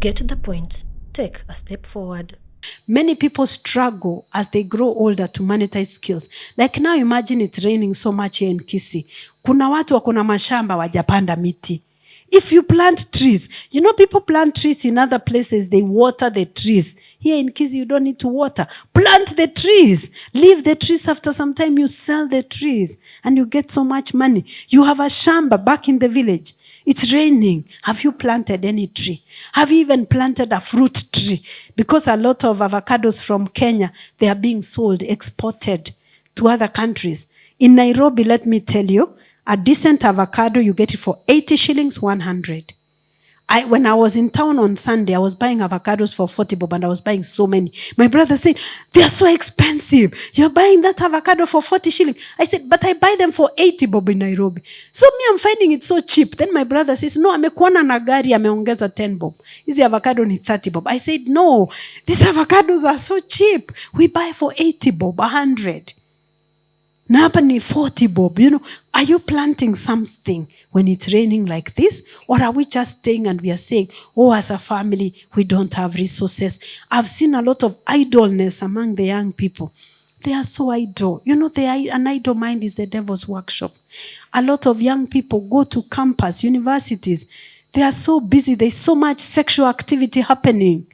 Get the point. Take a step forward. Many people struggle as they grow older to monetize skills. Like now imagine it's raining so much here in Kisii. Kuna watu wakuna mashamba wajapanda miti. If you plant trees, you know people plant trees in other places, they water the trees. Here in Kisii you don't need to water. Plant the trees. Leave the trees, after some time you sell the trees and you get so much money. You have a shamba back in the village. It's raining. Have you planted any tree? Have you even planted a fruit tree? Because a lot of avocados from Kenya, they are being sold, exported to other countries. In Nairobi, let me tell you, a decent avocado, you get it for 80 shillings, 100. When I was in town on Sunday, I was buying avocados for 40 bob and I was buying so many. My brother said, they are so expensive. You're buying that avocado for 40 shillings. I said, but I buy them for 80 bob in Nairobi. So me, I'm finding it so cheap. Then my brother says, no, amekuona na gari ameongeza 10 bob. Hizi avocado ni 30 bob. I said, no, these avocados are so cheap. We buy for 80 bob, 100. Na hapa ni 40 bob. You know, are you planting something when it's raining like this? Or are we just staying and we are saying, oh, as a family, we don't have resources? I've seen a lot of idleness among the young people. They are so idle. You know, an idle mind is the devil's workshop. A lot of young people go to campus, universities. They are so busy. There's so much sexual activity happening.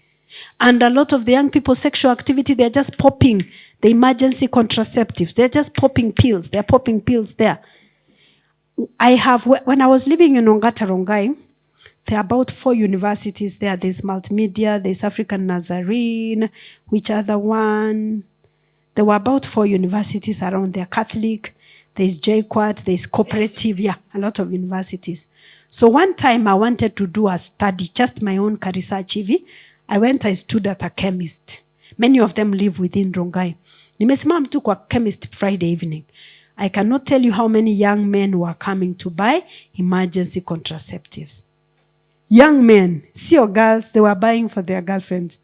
And a lot of the young people's sexual activity, they're just popping the emergency contraceptives. They're just popping pills. They're popping pills there. When I was living in Ongata Rongai, there are about 4 universities there. There's Multimedia, there's African Nazarene, which other one? There were about 4 universities around there. Catholic, there's JQuat, there's Cooperative, yeah, a lot of universities. So one time I wanted to do a study, just my own research. I stood at a chemist. Many of them live within Rongai. Nimesimama tu kwa chemist Friday evening. I cannot tell you how many young men were coming to buy emergency contraceptives. Young men, sio girls, they were buying for their girlfriends.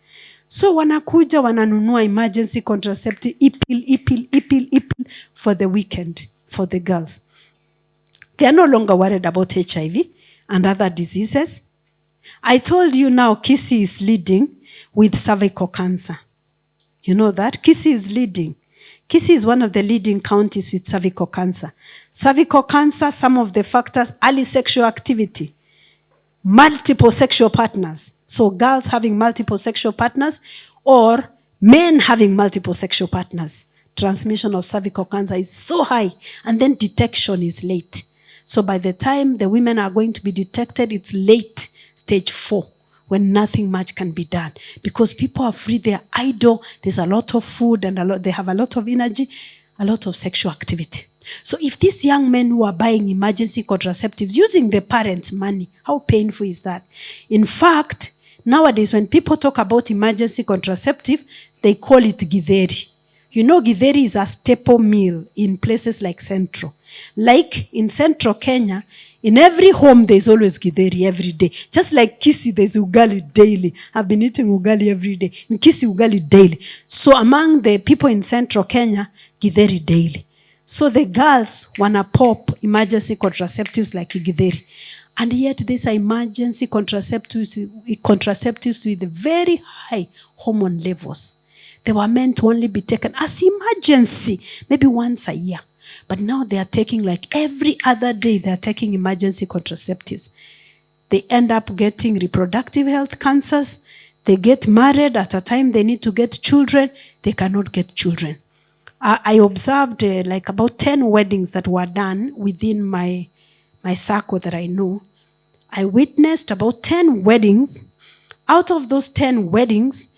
So wanakuja wananunua emergency contraceptive, ipil for the weekend, for the girls. They are no longer worried about HIV and other diseases. I told you now Kisii is leading with cervical cancer. You know that? Kisii is leading. Kisii is one of the leading counties with cervical cancer. Cervical cancer, some of the factors, early sexual activity, multiple sexual partners. So girls having multiple sexual partners or men having multiple sexual partners. Transmission of cervical cancer is so high and then detection is late. So by the time the women are going to be detected, it's late, stage 4. When nothing much can be done. Because people are free, they are idle, there's a lot of food and they have a lot of energy, a lot of sexual activity. So if these young men who are buying emergency contraceptives using the parents' money, how painful is that? In fact, nowadays when people talk about emergency contraceptive, they call it githeri. You know, githeri is a staple meal in places like Central. Like in Central Kenya, in every home there's always githeri every day. Just like Kisii, there's ugali daily. I've been eating ugali every day. In Kisii, ugali daily. So among the people in Central Kenya, githeri daily. So the girls wanna pop emergency contraceptives like githeri. And yet these are emergency contraceptives with very high hormone levels. They were meant to only be taken as emergency, maybe once a year. But now they are taking like every other day, they are taking emergency contraceptives. They end up getting reproductive health cancers. They get married at a time they need to get children. They cannot get children. I observed like about 10 weddings that were done within my circle that I know. I witnessed about 10 weddings. Out of those 10 weddings,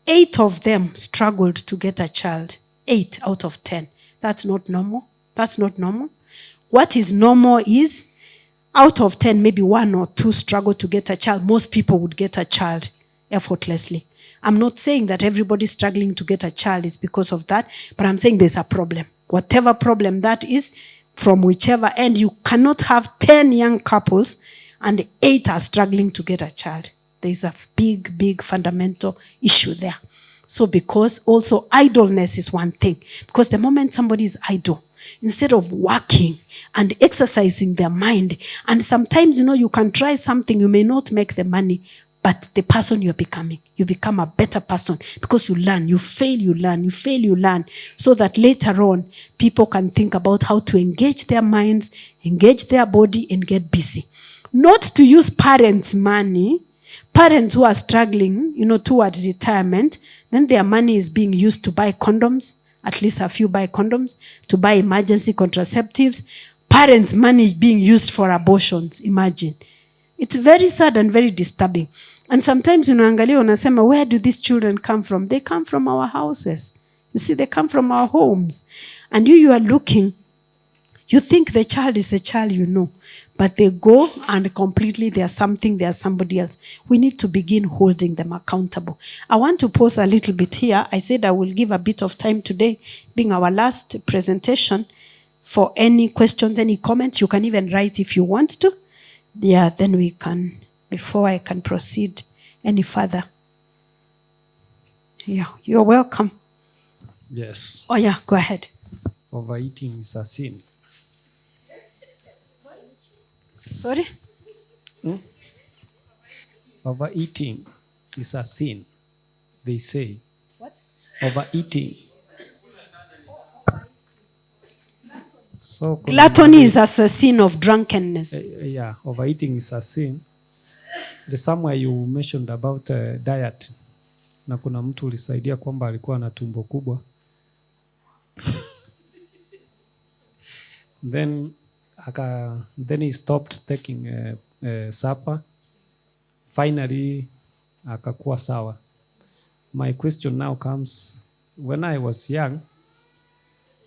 8 of them struggled to get a child. 8 out of 10. That's not normal. That's not normal. What is normal is out of 10, maybe 1 or 2 struggle to get a child. Most people would get a child effortlessly. I'm not saying that everybody struggling to get a child is because of that, but I'm saying there's a problem. Whatever problem that is, from whichever end, you cannot have 10 young couples and 8 are struggling to get a child. There's a big fundamental issue there. So because also idleness is one thing. Because the moment somebody is idle, instead of working and exercising their mind, and sometimes, you know, you can try something, you may not make the money, but the person you're becoming. You become a better person because you learn, you fail, you learn, you fail, you learn, so that later on, people can think about how to engage their minds, engage their body, and get busy. Not to use parents' money, parents who are struggling, towards retirement, then their money is being used to buy condoms, at least a few buy condoms, to buy emergency contraceptives. Parents' money being used for abortions, imagine. It's very sad and very disturbing. And sometimes unaangalia unasema, where do these children come from? They come from our houses. You see, they come from our homes. And you are looking, you think the child is the child but they go and completely they are something, they are somebody else. We need to begin holding them accountable. I want to pause a little bit here. I said I will give a bit of time today, being our last presentation, for any questions, any comments. You can even write if you want to. Yeah, then we can, before I can proceed any further. Yeah, you're welcome. Yes. Oh yeah, go ahead. Overeating is a sin. Sorry? Overeating is a sin, they say. What? Overeating. So gluttony is as a sin of drunkenness. Yeah, overeating is a sin. There's somewhere you mentioned about diet. Na kuna mtu ulisaidia kwamba alikuwa na tumbo kubwa. Then he stopped taking supper. Finally, akakuwa sawa. My question now comes, when I was young,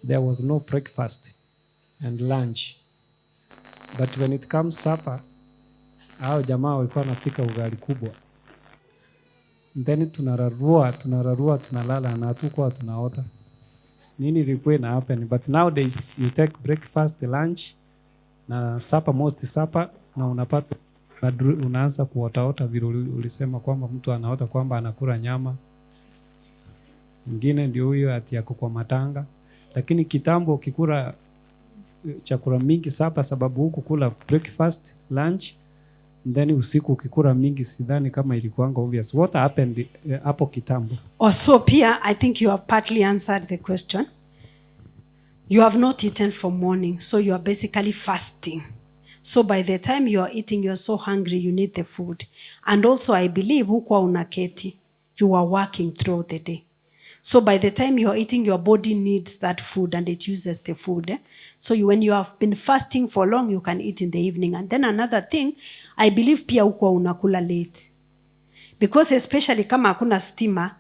there was no breakfast and lunch. But when it comes supper, hao jamaa walikuwa wanapika ugali kubwa. Then tunararua, tunalala na hatukuwa tunaota. Nini ilikuwa ina happen? But nowadays you take breakfast, lunch na supper, most supper, na unapata unaanza kuotaota vile ulisema kwamba mtu anaota kwamba anakula nyama. Mwingine ndio huyo ati yako kwa matanga. Lakini kitambo ukikula chakula mingi supper, sababu huku kula breakfast, lunch, then usiku ukikula mingi, sidhani kama ilikuanga obvious. What happened hapo kitambo? Also, Pia, I think you have partly answered the question. You have not eaten for morning, so you are basically fasting. So by the time you are eating, you are so hungry, you need the food. And also, I believe, hukuwa unaketi, you are working throughout the day. So by the time you are eating, your body needs that food and it uses the food. So when you have been fasting for long, you can eat in the evening. And then another thing, I believe pia hukuwa unakula late. Because especially kama hakuna stima,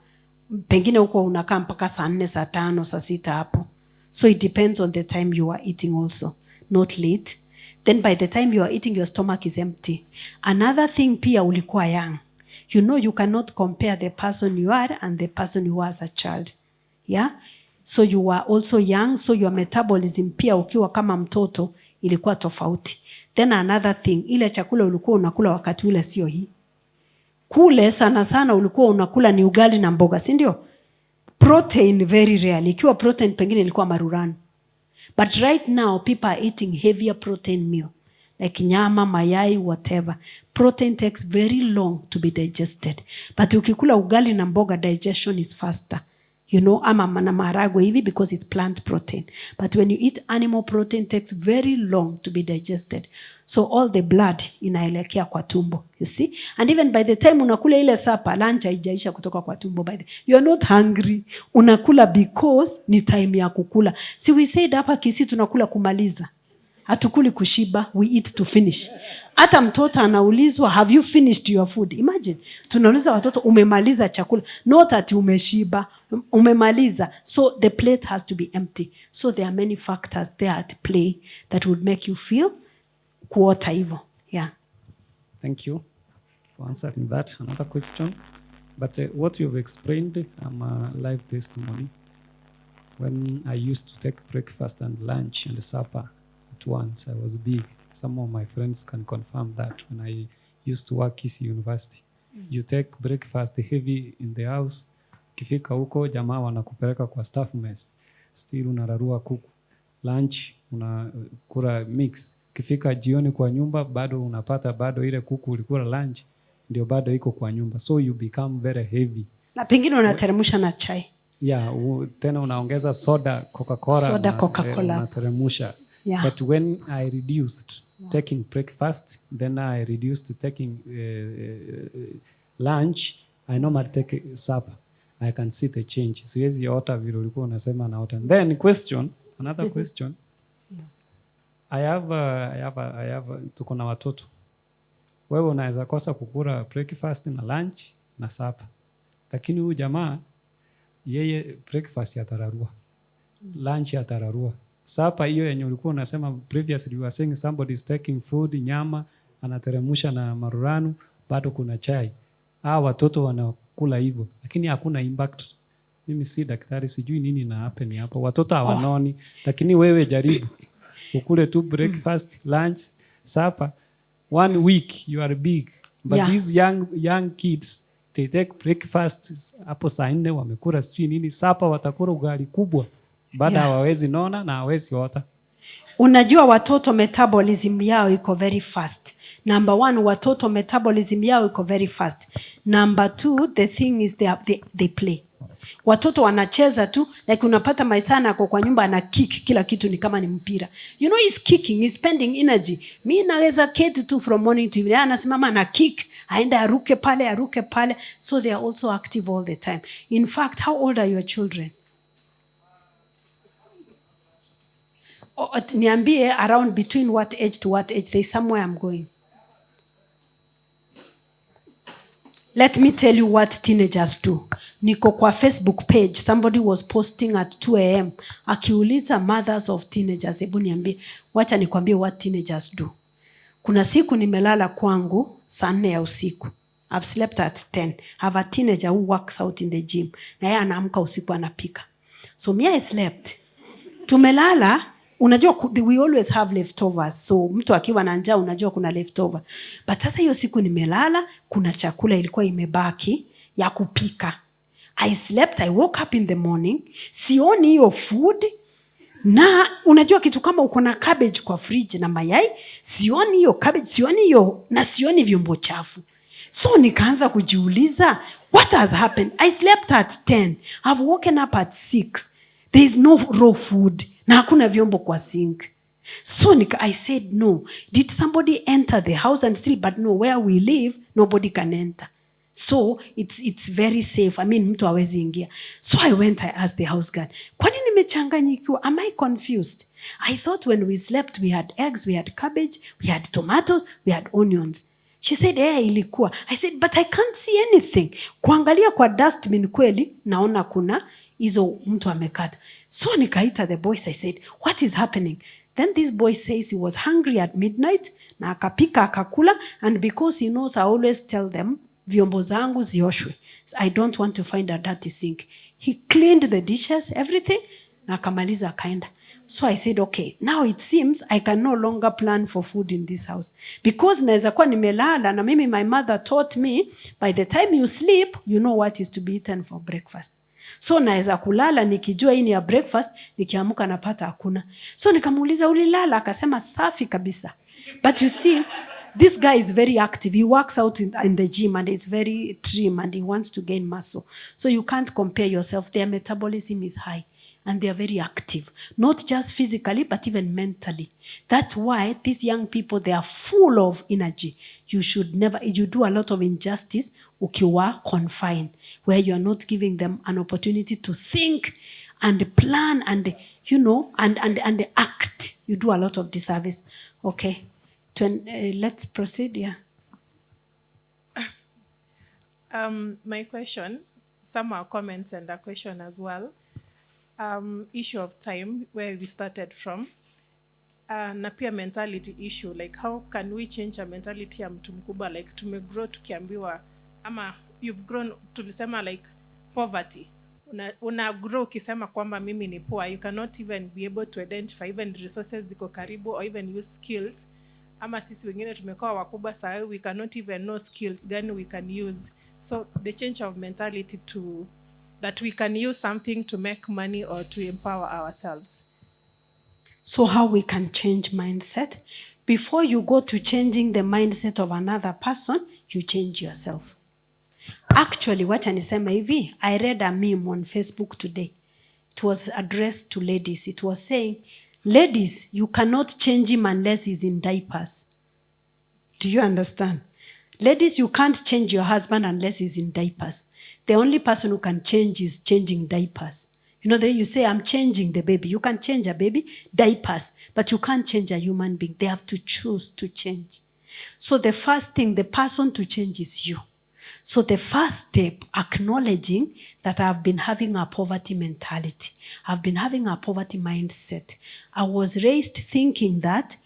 pengine hukuwa unakaa mpaka saa 4, saa 5, saa 6 hapo. So it depends on the time you are eating also, not late. Then by the time you are eating, your stomach is empty. Another thing pia ulikuwa young. You cannot compare the person you are and the person you were as a child. Yeah? So you were also young, so your metabolism pia ukiwa kama mtoto ilikuwa tofauti. Then another thing, ile chakula ulikuwa unakula wakati ule sio hii. Kule sana ulikuwa unakula ni ugali na mboga, si ndio? Protein very rarely. Ikiwa protein pengine ilikuwa marurano. But right now people are eating heavier protein meal. Like nyama, mayai, whatever. Protein takes very long to be digested. But ukikula ugali na mboga, digestion is faster. Ama na maharagwe hivi because it's plant protein. But when you eat animal protein, it takes very long to be digested. So all the blood inaelekea kwa tumbo, you see? And even by the time unakula ile sapa, lunch haijaisha kutoka kwa tumbo. You are not hungry. Unakula because ni time ya kukula. See, we said hapa Kisii tunakula kumaliza. Hatukuli kushiba, we eat to finish. Hata mtoto anaulizwa, have you finished your food? Imagine, tunauliza watoto, umemaliza chakula? Not ati umeshiba, umemaliza. So the plate has to be empty. So there are many factors there at play that would make you feel kuota hivyo. Yeah. Thank you for answering that. Another question. But what you've explained, I'm a live testimony. When I used to take breakfast and lunch and supper at once, I was big. Some of my friends can confirm that when I used to work Kisii University. You take breakfast heavy in the house. Kifika huko, jamaa wanakupeleka kwa staff mess. Still unararua kuku. Lunch, unakula mix. Kifika jioni kwa nyumba, bado unapata bado ile kuku ulikula lunch. ndio bado iko kwa nyumba, so you become very heavy. Na pengine unateremsha na chai. Yeah, tena unaongeza soda Coca-Cola unateremsha. Yeah. But when I reduced taking breakfast, then I reduced taking lunch, I normally take supper. I can see the change. Siwezi ota vile ulikuwa unasema na ota. Then another question. I have tuko na watoto. Wewe unaweza kosa kukula breakfast na lunch na supper. Lakini huyu jamaa yeye breakfast atararua. Lunch atararua. Supper hiyo yenye ulikuwa unasema previously you were saying somebody is taking food, nyama anateremsha na maruranu, bado kuna chai. Watoto wanakula hivyo, lakini hakuna impact. Mimi si daktari, sijui nini na happen hapo. Watoto hawanoni, lakini wewe jaribu. Ukule tu breakfast, lunch, supper. 1 week you are big. But these young kids, they take breakfast hapo saa 4 wamekula sijui nini, supper watakula ugali kubwa. Baada hawawezi nona na hawezi ota. Unajua watoto metabolism yao iko very fast. Number 1, watoto metabolism yao iko very fast. Number 2, the thing is they play. Watoto wanacheza tu, like unapata maisana ako kwa nyumba ana kick kila kitu ni kama ni mpira. You know he's kicking, he's spending energy. Mimi naweza keti tu from morning to evening, anasimama na kick, aenda aruke pale. So they are also active all the time. In fact, how old are your children? Niambie around between what age to what age. There's somewhere I'm going. Let me tell you what teenagers do. Niko kwa Facebook page, somebody was posting at 2 a.m. akiuliza mothers of teenagers. Hebu niambie, wacha nikwambie what teenagers do. Kuna siku nimelala kwangu saa 4 ya usiku. I've slept at 10. I have a teenager who works out in the gym. Na yeye anaamka usiku anapika. So me I slept. Tumelala. Unajua we always have leftovers. So mtu akiwa na njaa unajua kuna leftover. But sasa hiyo siku nimelala, kuna chakula ilikuwa imebaki ya kupika. I slept, I woke up in the morning, sioni hiyo food. Na unajua kitu kama uko na cabbage kwa fridge na mayai, sioni hiyo cabbage, sioni hiyo na sioni vyombo chafu. So nikaanza kujiuliza, what has happened? I slept at 10. I've woken up at 6. There is no raw food. Na hakuna vyombo kwa sink. So I said no. Did somebody enter the house and still, but no, where we live, nobody can enter. So it's very safe. I mean, mtu hawezi ingia. So I went, I asked the house guard, kwani nimechanganyikiwa? Am I confused? I thought when we slept, we had eggs, we had cabbage, we had tomatoes, we had onions. She said, ilikuwa. I said, but I can't see anything. Kuangalia kwa dustbin kweli, naona kuna hizo mtu amekata. So nikaita the boys, I said, what is happening? Then this boy says he was hungry at midnight, na akapika akakula, and because he knows I always tell them, vyombo zangu zioshwe. So I don't want to find a dirty sink. He cleaned the dishes, everything, na akamaliza akaenda. So I said, okay, now it seems I can no longer plan for food in this house. Because naweza kuwa nimelala, na mimi my mother taught me, by the time you sleep, you know what is to be eaten for breakfast. So naweza kulala nikijua hii ni ya breakfast, nikiamka napata hakuna. So nikamuuliza ulilala? Akasema safi kabisa. But you see, this guy is very active. He works out in the gym and it's very trim and he wants to gain muscle. So you can't compare yourself. Their metabolism is high and they are very active. Not just physically, but even mentally. That's why these young people, they are full of energy. You do a lot of injustice ukiwa confined, where you are not giving them an opportunity to think and plan and, and act. You do a lot of disservice. Okay. Let's proceed, yeah. My question, some are comments and a question as well. Issue of time, where we started from. Na pia mentality issue, like how can we change a mentality ya mtu mkubwa, like tumegrow tukiambiwa, ama you've grown, tulisema like poverty. Una grow ukisema kwamba mimi ni poor, you cannot even be able to identify even resources ziko karibu or even use skills. Ama sisi wengine tumekuwa wakubwa sahi, we cannot even know skills gani we can use. So the change of mentality to that we can use something to make money or to empower ourselves. So how we can change mindset? before you go to changing the mindset of another person, you change yourself. Actually, wacha nisema hivi, I read a meme on Facebook today. It was addressed to ladies. It was saying, ladies, you cannot change him unless he's in diapers. Do you understand? Ladies, you can't change your husband unless he's in diapers. The only person who can change is changing diapers. You know, you say, I'm changing the baby. You can change a baby, diapers, but you can't change a human being. They have to choose to change. So the first thing, the person to change is you. So the first step, acknowledging that I've been having a poverty mentality. I've been having a poverty mindset. I was raised thinking that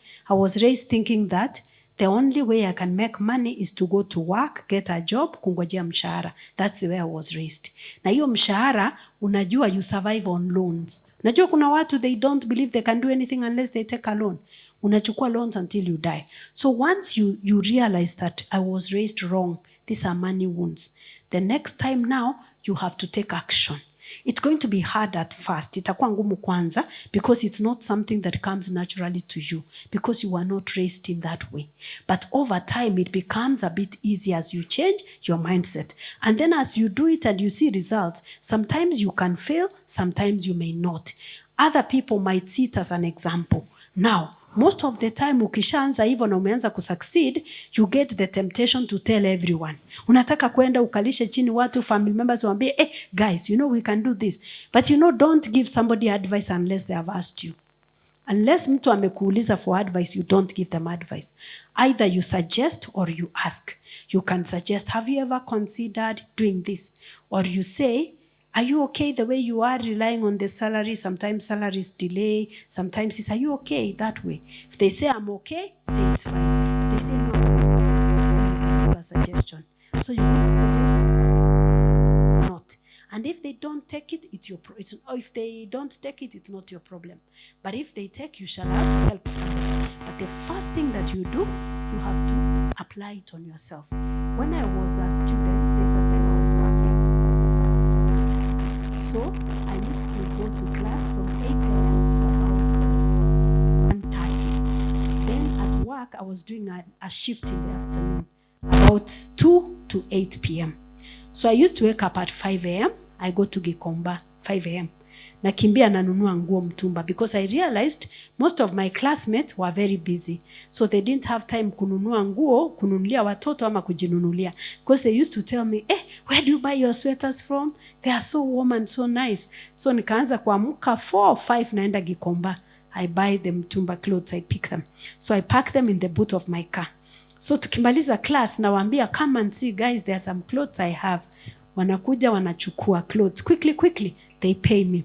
the only way I can make money is to go to work, get a job, kungojea mshahara. That's the way I was raised. Na hiyo mshahara, unajua you survive on loans. Unajua kuna watu, they don't believe they can do anything unless they take a loan. Unachukua loans until you die. So once you realize that I was raised wrong, these are money wounds. The next time now, you have to take action. It's going to be hard at first. Itakuwa ngumu kwanza because it's not something that comes naturally to you because you were not raised in that way. But over time, it becomes a bit easier as you change your mindset. And then as you do it and you see results, sometimes you can fail, sometimes you may not. Other people might see it as an example. Now, most of the time ukishaanza hivyo na umeanza kusucceed, you get the temptation to tell everyone. Unataka kwenda ukalishe chini watu, family members waambie, guys, you know we can do this. But you know, don't give somebody advice unless they have asked you. Unless mtu amekuuliza for advice, you don't give them advice. Either you suggest or you ask. You can suggest, have you ever considered doing this? Or you say, are you okay the way you are relying on the salary? Sometimes salaries delay. Sometimes it's, are you okay that way? If they say I'm okay, say it's fine. If they say no, give a suggestion. So you give a suggestion, not. And if they don't take it, it's your or if they don't take it, it's not your problem. But if they take, you shall have to help somebody. But the first thing that you do, you have to apply it on yourself. When I was a student, there's a time I was working. So I used to go to class from 8 a.m. to about 1:30. Then at work, I was doing a shift in the afternoon, about 2 to 8 p.m. So I used to wake up at 5 a.m. I go to Gikomba, 5 a.m. Nakimbia nanunua nguo mtumba because I realized most of my classmates were very busy. So they didn't have time kununua nguo, kununulia watoto ama kujinunulia. Because they used to tell me, where do you buy your sweaters from? They are so warm and so nice. So nikaanza kuamka 4 or 5 naenda Gikomba. I buy the mtumba clothes, I pick them. So I pack them in the boot of my car. So tukimaliza class nawaambia, come and see guys, there are some clothes I have. Wanakuja wanachukua clothes. Quickly, they pay me.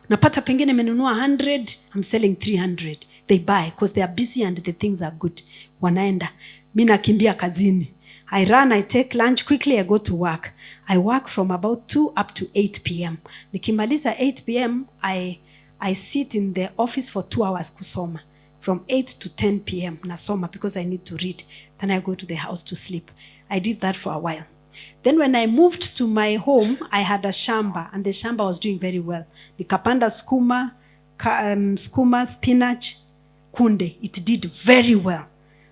Napata pengine menunua 100, I'm selling 300. They buy because they are busy and the things are good. Wanaenda. Mimi nakimbia kazini. I run, I take lunch quickly, I go to work. I work from about 2 up to 8 p.m. Nikimaliza 8 p.m, I sit in the office for 2 hours kusoma. From 8 to 10 p.m. nasoma because I need to read. Then I go to the house to sleep. I did that for a while. Then when I moved to my home, I had a shamba and the shamba was doing very well. Nikapanda skuma, spinach, kunde. It did very well.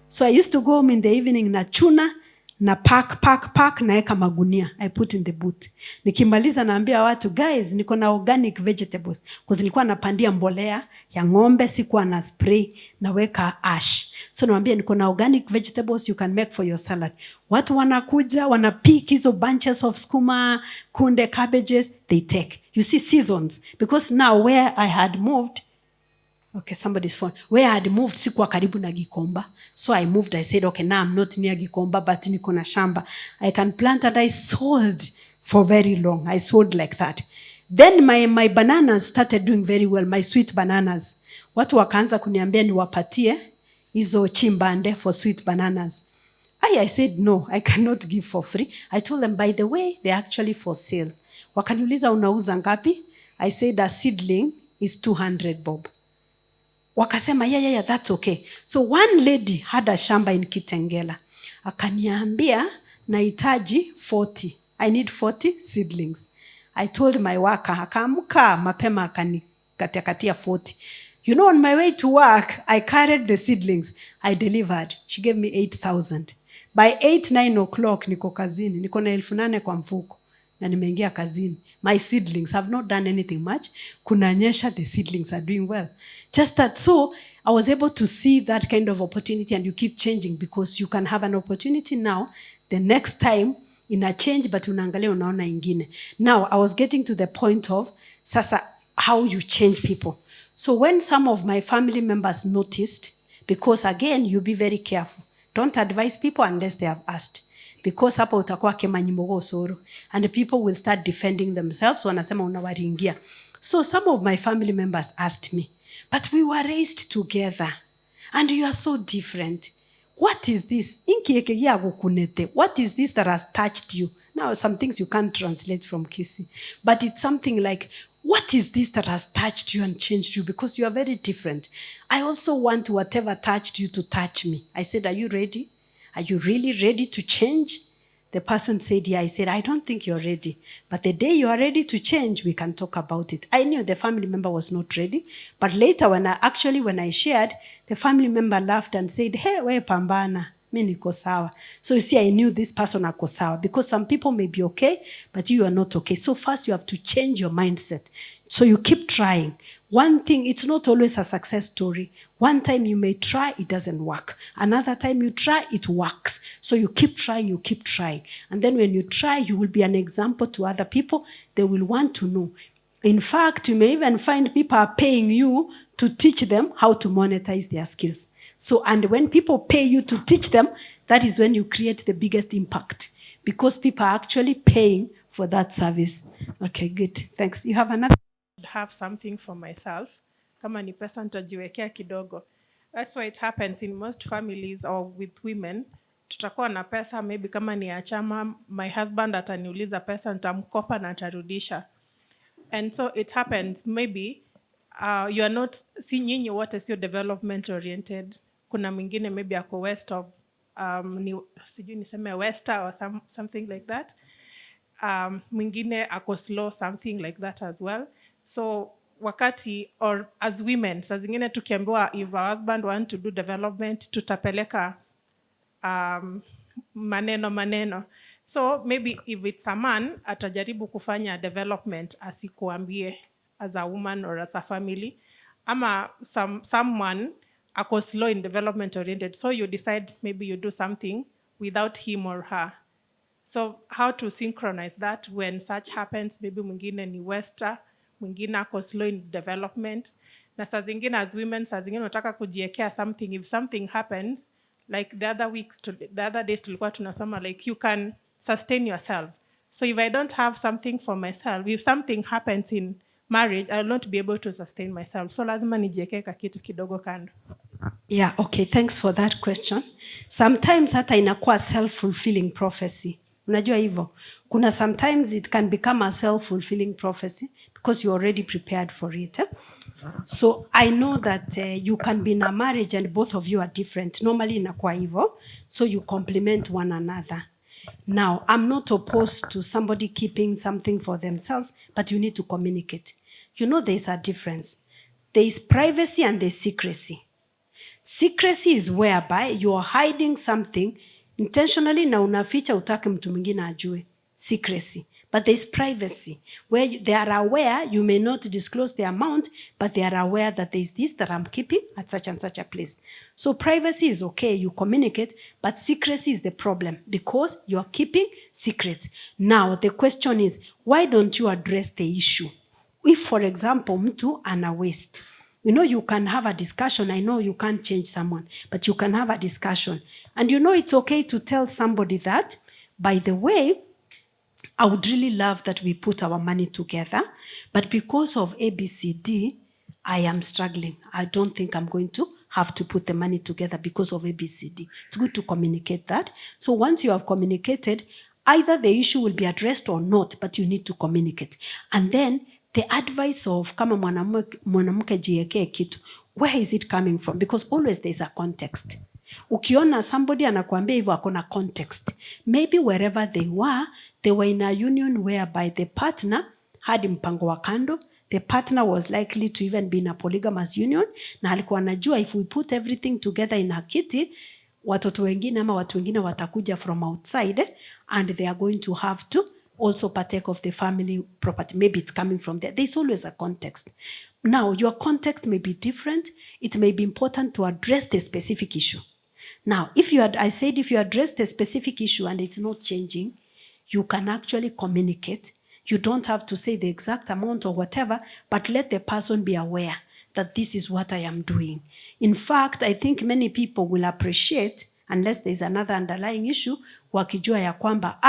So I used to go home in the evening na chuna, na pack, naeka magunia. I put in the boot. Nikimaliza naambia watu, guys, niko na organic vegetables. Because nilikuwa napandia mbolea ya ng'ombe, sikuwa na spray, naweka ash. So naambia niko na organic vegetables you can make for your salad. Watu wanakuja, wanapick hizo bunches of skuma, kunde, cabbages, they take. You see seasons. Because now where I had moved, okay, somebody's phone. Where I had moved, sikuwa karibu na Gikomba. So I moved, I said, okay, now I'm not near Gikomba, but niko na shamba. I can plant, and I sold for very long. I sold like that. Then my bananas started doing very well, my sweet bananas. Watu wakaanza kuniambia niwapatie hizo chimbande for sweet bananas. I said, no, I cannot give for free. I told them, by the way, they're actually for sale. Wakaniuliza unauza ngapi? I said a seedling is 200 bob. Wakasema, yeah, that's okay. So one lady had a shamba in Kitengela. Akaniambia, nahitaji 40. I need 40 seedlings. I told my worker, akaamka mapema akanikatia 40. You know, on my way to work, I carried the seedlings. I delivered. She gave me 8,000. By 8-9 o'clock, niko kazini. Niko na 8,000 kwa mfuko. Na nimeingia kazini. My seedlings have not done anything much. Kunanyesha, the seedlings are doing well. Just that. So I was able to see that kind of opportunity, and you keep changing because you can have an opportunity now. The next time, ina change, but unaangalia unaona ingine. Now, I was getting to the point of sasa how you change people. So when some of my family members noticed, because again, you be very careful. Don't advise people unless they have asked. Because hapa utakuwa kemanyimbogo osoro. And the people will start defending themselves. Wanasema unawaringia. So some of my family members asked me, but we were raised together. And you are so different. What is this? What is this that has touched you? Now, some things you can't translate from Kisi. But it's something like, what is this that has touched you and changed you? Because you are very different. I also want whatever touched you to touch me. I said, are you ready? Are you really ready to change? The person said, yeah. I said, I don't think you're ready. But the day you are ready to change, we can talk about it. I knew the family member was not ready. But later, when I shared, the family member laughed and said, hey, we pambana. Mi niko sawa. So you see, I knew this person ako sawa. Because some people may be okay, but you are not okay. So first you have to change your mindset. So you keep trying. One thing, it's not always a success story. One time you may try, it doesn't work. Another time you try, it works. So you keep trying, you keep trying. And then when you try, you will be an example to other people. They will want to know. In fact, you may even find people are paying you to teach them how to monetize their skills. So, and when people pay you to teach them, that is when you create the biggest impact. Because people are actually paying for that service. Okay, good. Thanks. You have another? Have something for myself. Kama ni pesa nitajiwekea kidogo. That's why it happens in most families or with women. Tutakuwa na pesa, maybe kama ni ya chama, my husband ataniuliza pesa, nitamkopa na atarudisha. And so it happens, maybe you are not, si nyinyi wote sio development oriented. Kuna mwingine maybe ako west of, sijui niseme wester or something like that. Mwingine ako slow, something like that as well. So wakati, or as women, saa zingine tukiambiwa if our husband want to do development, tutapeleka maneno. So maybe if it's a man, atajaribu kufanya development asikuambie as a woman or as a family. Ama someone ako slow in development oriented. So you decide maybe you do something without him or her. So how to synchronize that when such happens? Maybe mwingine ni wester, mwingine ako slow in development. Na saa zingine as women, saa zingine unataka kujiekea something. If something happens, like the other days tulikuwa tunasoma, like you can sustain yourself. So if I don't have something for myself, if something happens in marriage, I will not be able to sustain myself. So lazima nijiekee kitu kidogo kando. Yeah, okay, thanks for that question. Sometimes hata inakuwa self-fulfilling prophecy. Unajua hivyo? Kuna sometimes it can become a self-fulfilling prophecy because you're already prepared for it. So I know that you can be in a marriage and both of you are different. Normally inakuwa hivyo. So you complement one another. Now, I'm not opposed to somebody keeping something for themselves, but you need to communicate. You know there's a difference. There is privacy and there's secrecy. Secrecy is whereby you are hiding something intentionally na unaficha utake mtu mwingine ajue. Secrecy. But there is privacy, where they are aware, you may not disclose the amount, but they are aware that there is this that I'm keeping at such and such a place. So privacy is okay, you communicate, but secrecy is the problem because you are keeping secrets. Now, the question is, why don't you address the issue? If, for example, mtu ana waste, you know, you can have a discussion. I know you can't change someone, but you can have a discussion. And you know, it's okay to tell somebody that, by the way, I would really love that we put our money together, but because of ABCD, I am struggling. I don't think I'm going to have to put the money together because of ABCD. It's good to communicate that. So once you have communicated, either the issue will be addressed or not, but you need to communicate. And then the advice of kama mwanamke jiekee kitu, where is it coming from? Because always there's a context. Ukiona somebody anakuambia hivyo akona context. Maybe wherever they were in a union whereby the partner had mpango wa kando, the partner was likely to even be in a polygamous union, na alikuwa anajua if we put everything together in a kiti, watoto wengine ama watu wengine watakuja from outside and they are going to have to also partake of the family property. Maybe it's coming from there. There's always a context. Now, your context may be different. It may be important to address the specific issue. Now, if you address the specific issue and it's not changing, you can actually communicate. You don't have to say the exact amount or whatever, but let the person be aware that this is what I am doing. In fact, I think many people will appreciate, unless there's another underlying issue, wakijua ya kwamba,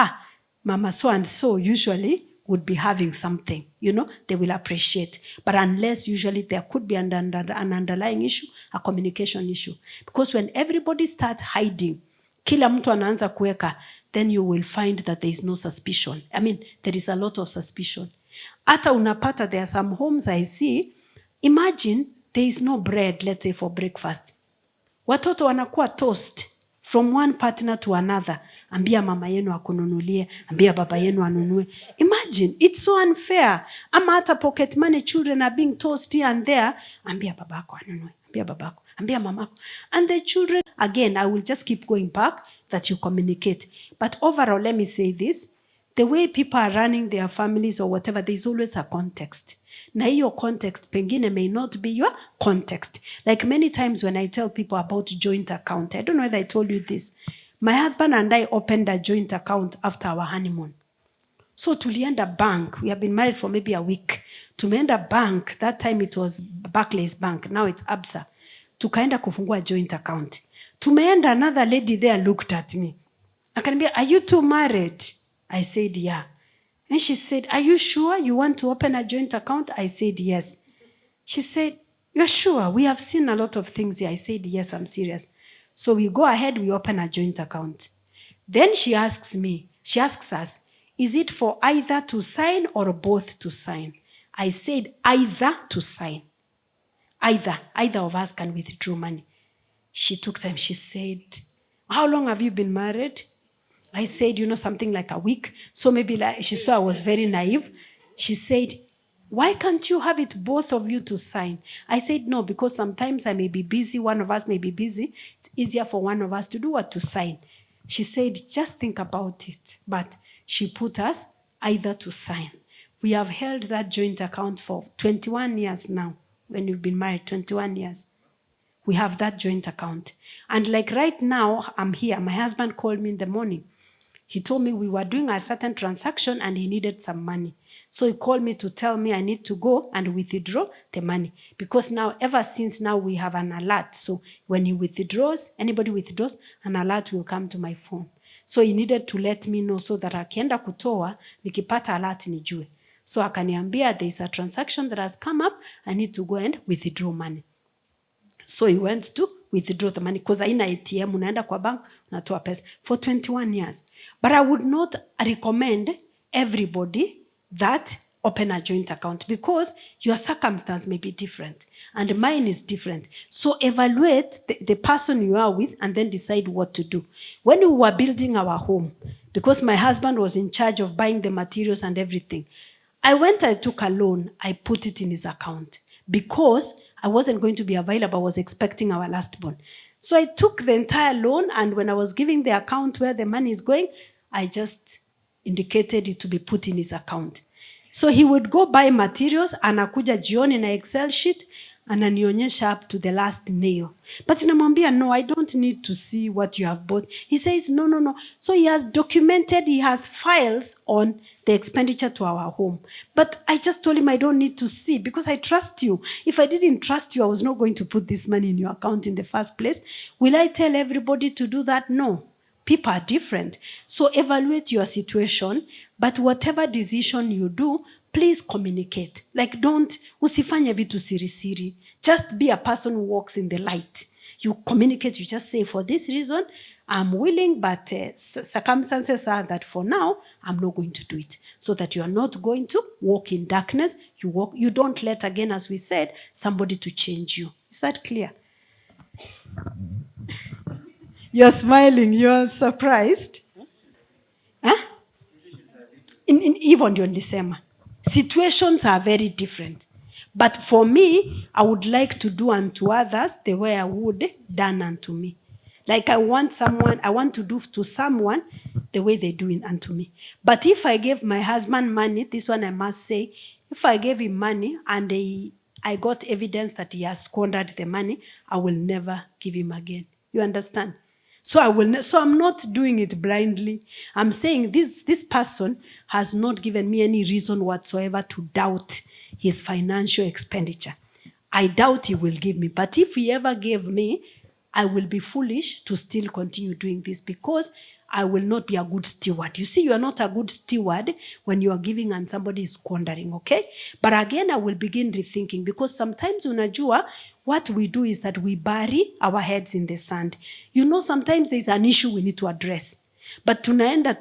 mama so and so usually would be having something, they will appreciate. But unless usually there could be an underlying issue, a communication issue. Because when everybody starts hiding, kila mtu anaanza kuweka, then you will find that there is no suspicion. I mean, there is a lot of suspicion. Hata unapata, there are some homes I see, imagine there is no bread, let's say for breakfast. Watoto wanakuwa toast from one partner to another. Ambia mama yenu akununulie, ambia baba yenu anunue. Imagine, it's so unfair. Ama hata pocket money, children are being tossed here and there. Ambia babako anunue, ambia babako, ambia mamako. And the children, again, I will just keep going back that you communicate. But overall, let me say this. The way people are running their families or whatever, there's always a context. Na hiyo context pengine may not be your context. Like many times when I tell people about joint account, I don't know whether I told you this. My husband and I opened a joint account after our honeymoon. So tulienda bank. We have been married for maybe a week. Tumeenda bank. That time it was Barclays Bank. Now it's Absa. Tukaenda kufungua joint account. Tumeenda, another lady there looked at me. Akaniambia, are you two married? I said, yeah. And she said, are you sure you want to open a joint account? I said, yes. She said, you're sure? We have seen a lot of things here. I said, yes, I'm serious. So we go ahead, we open a joint account. Then she asks us, is it for either to sign or both to sign? I said, either to sign. Either of us can withdraw money. She took time. She said, how long have you been married? I said, something like a week. So maybe she saw I was very naive. She said, why can't you have it both of you to sign? I said, no, because sometimes I may be busy. One of us may be busy. It's easier for one of us to do what? To sign. She said, just think about it. But she put us either to sign. We have held that joint account for 21 years now. When we've been married, 21 years. We have that joint account. And like right now, I'm here. My husband called me in the morning. He told me we were doing a certain transaction and he needed some money. So he called me to tell me I need to go and withdraw the money. Because now, ever since now, we have an alert. So when he withdraws, anybody withdraws, an alert will come to my phone. So he needed to let me know so that akienda kutoa, nikipata alert nijue. So akaniambia, there is a transaction that has come up. I need to go and withdraw money. So he went to withdraw the money because haina ATM, unaenda kwa bank, unatoa pesa for 21 years. But I would not recommend everybody that open a joint account because your circumstance may be different and mine is different. So evaluate the person you are with and then decide what to do. When we were building our home, because my husband was in charge of buying the materials and everything, I took a loan, I put it in his account because I wasn't going to be available. I was expecting our last born. So I took the entire loan, and when I was giving the account where the money is going, I just indicated it to be put in his account. So he would go buy materials, anakuja jioni na Excel sheet, ananionyesha up to the last nail. But namwambia, no, I don't need to see what you have bought. He says, no. So he has documented, he has files on the expenditure to our home. But I just told him I don't need to see because I trust you. If I didn't trust you, I was not going to put this money in your account in the first place. Will I tell everybody to do that? No. People are different. So evaluate your situation, but whatever decision you do, please communicate. Like usifanye vitu siri. Just be a person who walks in the light. You communicate, you just say, for this reason, I'm willing, but circumstances are that for now, I'm not going to do it. So that you are not going to walk in darkness. You don't let, again, as we said, somebody to change you. Is that clear? You're smiling, you're surprised. Hivyo ndio nilisema. Situations are very different. But for me, I would like to do unto others the way I would done unto me. Like I want to do to someone the way they do it unto me. But if I gave my husband money, this one I must say, if I gave him money and I got evidence that he has squandered the money, I will never give him again. You understand? So I'm not doing it blindly. I'm saying this person has not given me any reason whatsoever to doubt his financial expenditure. I doubt he will give me. But if he ever gave me, I will be foolish to still continue doing this because I will not be a good steward. You see, you are not a good steward when you are giving and somebody is squandering, okay? But again, I will begin rethinking because sometimes unajua, what we do is that we bury our heads in the sand. You know, sometimes there's an issue we need to address. But tunaenda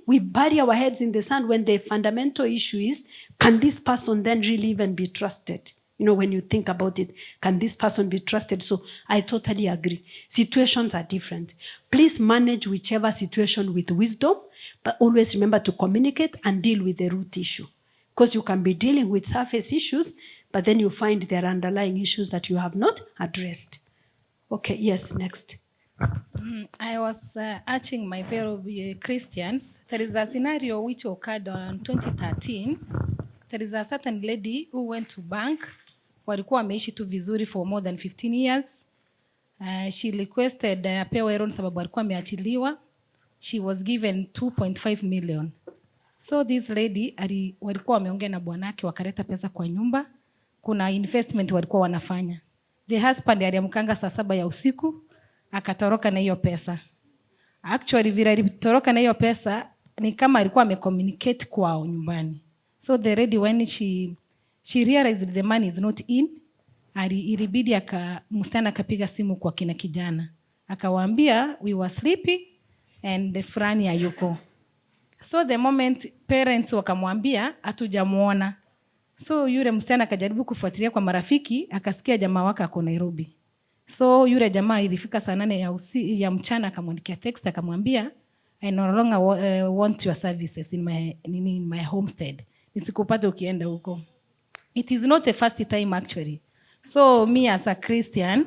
we bury our heads in the sand when the fundamental issue is, can this person then really even be trusted? You know, when you think about it, can this person be trusted? So I totally agree. Situations are different. Please manage whichever situation with wisdom, but always remember to communicate and deal with the root issue. Because you can be dealing with surface issues, but then you find there are underlying issues that you have not addressed. Okay, yes, next. I was urging my fellow Christians. There is a scenario which occurred in 2013. There is a certain lady who went to bank. Walikuwa wameishi tu vizuri for more than 15 years. She requested apewe loan sababu alikuwa ameachiliwa. She was given 2.5 million. So this lady walikuwa wameongea na bwanake wakaleta pesa kwa nyumba. Kuna investment walikuwa wanafanya. The husband aliamkanga saa 7 ya usiku akatoroka na hiyo pesa. Actually vile alitoroka na hiyo pesa ni kama alikuwa amecommunicate kwao nyumbani. So the lady when she realized the money is not in, ilibidi msichana akapiga simu kwa kina kijana. Akawaambia we were sleeping and fulani hayuko. So the moment parents wakamwambia hatujamuona. So yule msichana akajaribu kufuatilia kwa marafiki, akasikia jamaa wake ako Nairobi. So yule jamaa ilifika saa 8 ya mchana akamwandikia text akamwambia I no longer want your services in my homestead. Nisikupate ukienda huko. It is not the first time actually. So me as a Christian,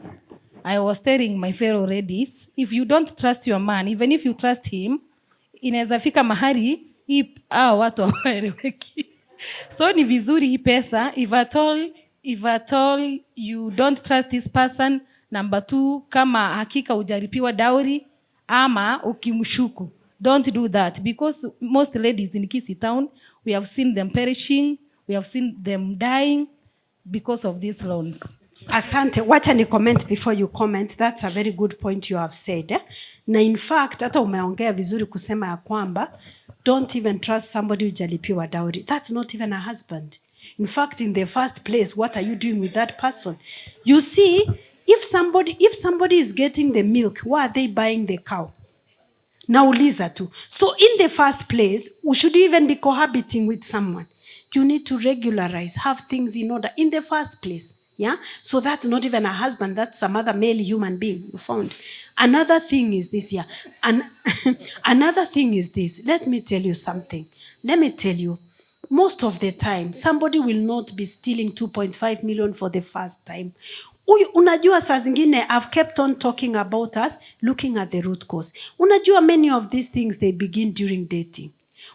I was telling my fellow ladies, if you don't trust your man, even if you trust him, inaweza fika mahali watu hawaeleweki. So ni vizuri hii pesa, if at all you don't trust this person, number 2, kama hakika hujalipiwa dowry ama ukimshuku, don't do that because most ladies in Kisii town, we have seen them perishing, we have seen them dying because of these loans. Asante, wacha ni comment before you comment. That's a very good point you have said. Na in fact, hata umeongea vizuri kusema ya kwamba don't even trust somebody hujalipiwa dowry. That's not even a husband. In fact, in the first place, what are you doing with that person? You see, if somebody is getting the milk, why are they buying the cow? Nauliza tu. So in the first place, should you even be cohabiting with someone? You need to regularize, have things in order in the first place. Yeah? So that's not even a husband, that's some other male human being you found. Another thing is this, yeah. Another thing is this. Let me tell you something. Let me tell you, most of the time, somebody will not be stealing 2.5 million for the first time. Unajua saa zingine, I've kept on talking about us, looking at the root cause. Unajua many of these things, they begin during dating.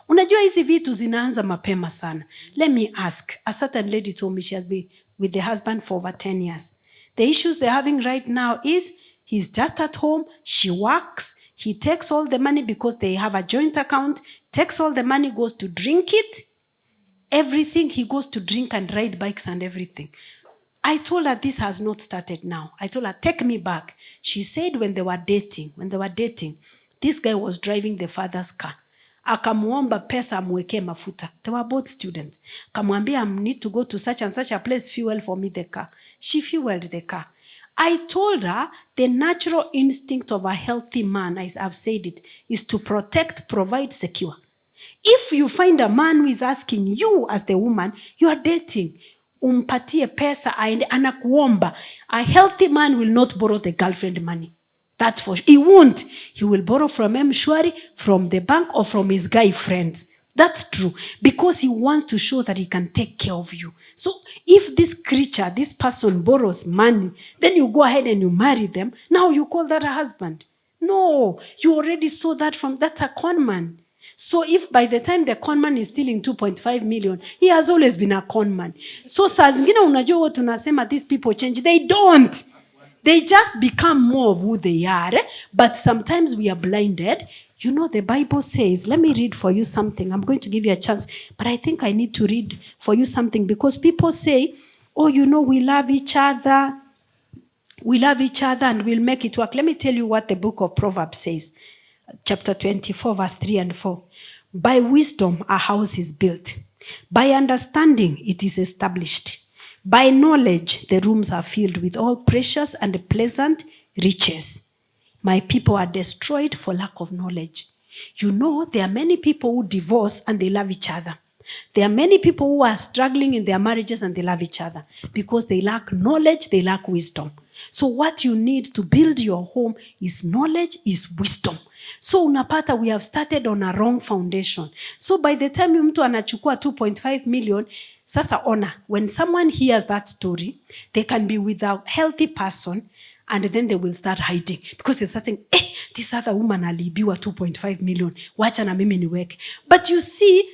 Unajua hizi vitu zinaanza mapema sana. Let me ask, a certain lady told me she has been with the husband for over 10 years. The issues they're having right now is he's just at home, she works, he takes all the money because they have a joint account, takes all the money, goes to drink it, everything, he goes to drink and ride bikes and everything. I told her this has not started now. I told her, take me back. She said when they were dating, this guy was driving the father's car. Akamuomba pesa amwekee mafuta. They were both students. Kamwambia, I need to go to such and such a place, fuel for me the car. She fueled the car. I told her the natural instinct of a healthy man, as I've said it, is to protect, provide, secure. If you find a man who is asking you as the woman, you are dating, umpatie pesa aende anakuomba, a healthy man will not borrow the girlfriend money. That's for sure. He won't. He will borrow from M-Shwari, from the bank, or from his guy friends. That's true. Because he wants to show that he can take care of you. So if this creature, this person borrows money, then you go ahead and you marry them. Now you call that a husband. No, you already saw that that's a con man. So if by the time the con man is stealing 2.5 million, he has always been a con man. So saa zingine unajua what tunasema these people change. They don't. They just become more of who they are. But sometimes we are blinded. You know, the Bible says, let me read for you something. I'm going to give you a chance, but I think I need to read for you something because people say, oh, you know, we love each other. We love each other and we'll make it work. Let me tell you what the book of Proverbs says. Chapter 24, verse 3 and 4. By wisdom, a house is built. By understanding, it is established. By knowledge, the rooms are filled with all precious and pleasant riches. My people are destroyed for lack of knowledge. You know, there are many people who divorce and they love each other. There are many people who are struggling in their marriages and they love each other because they lack knowledge, they lack wisdom. So what you need to build your home is knowledge, is wisdom. So unapata we have started on a wrong foundation. So by the time mtu anachukua 2.5 million, sasa ona, when someone hears that story, they can be with a healthy person and then they will start hiding because they're starting, this other woman alibiwa 2.5 million. Wacha na mimi niweke. But you see,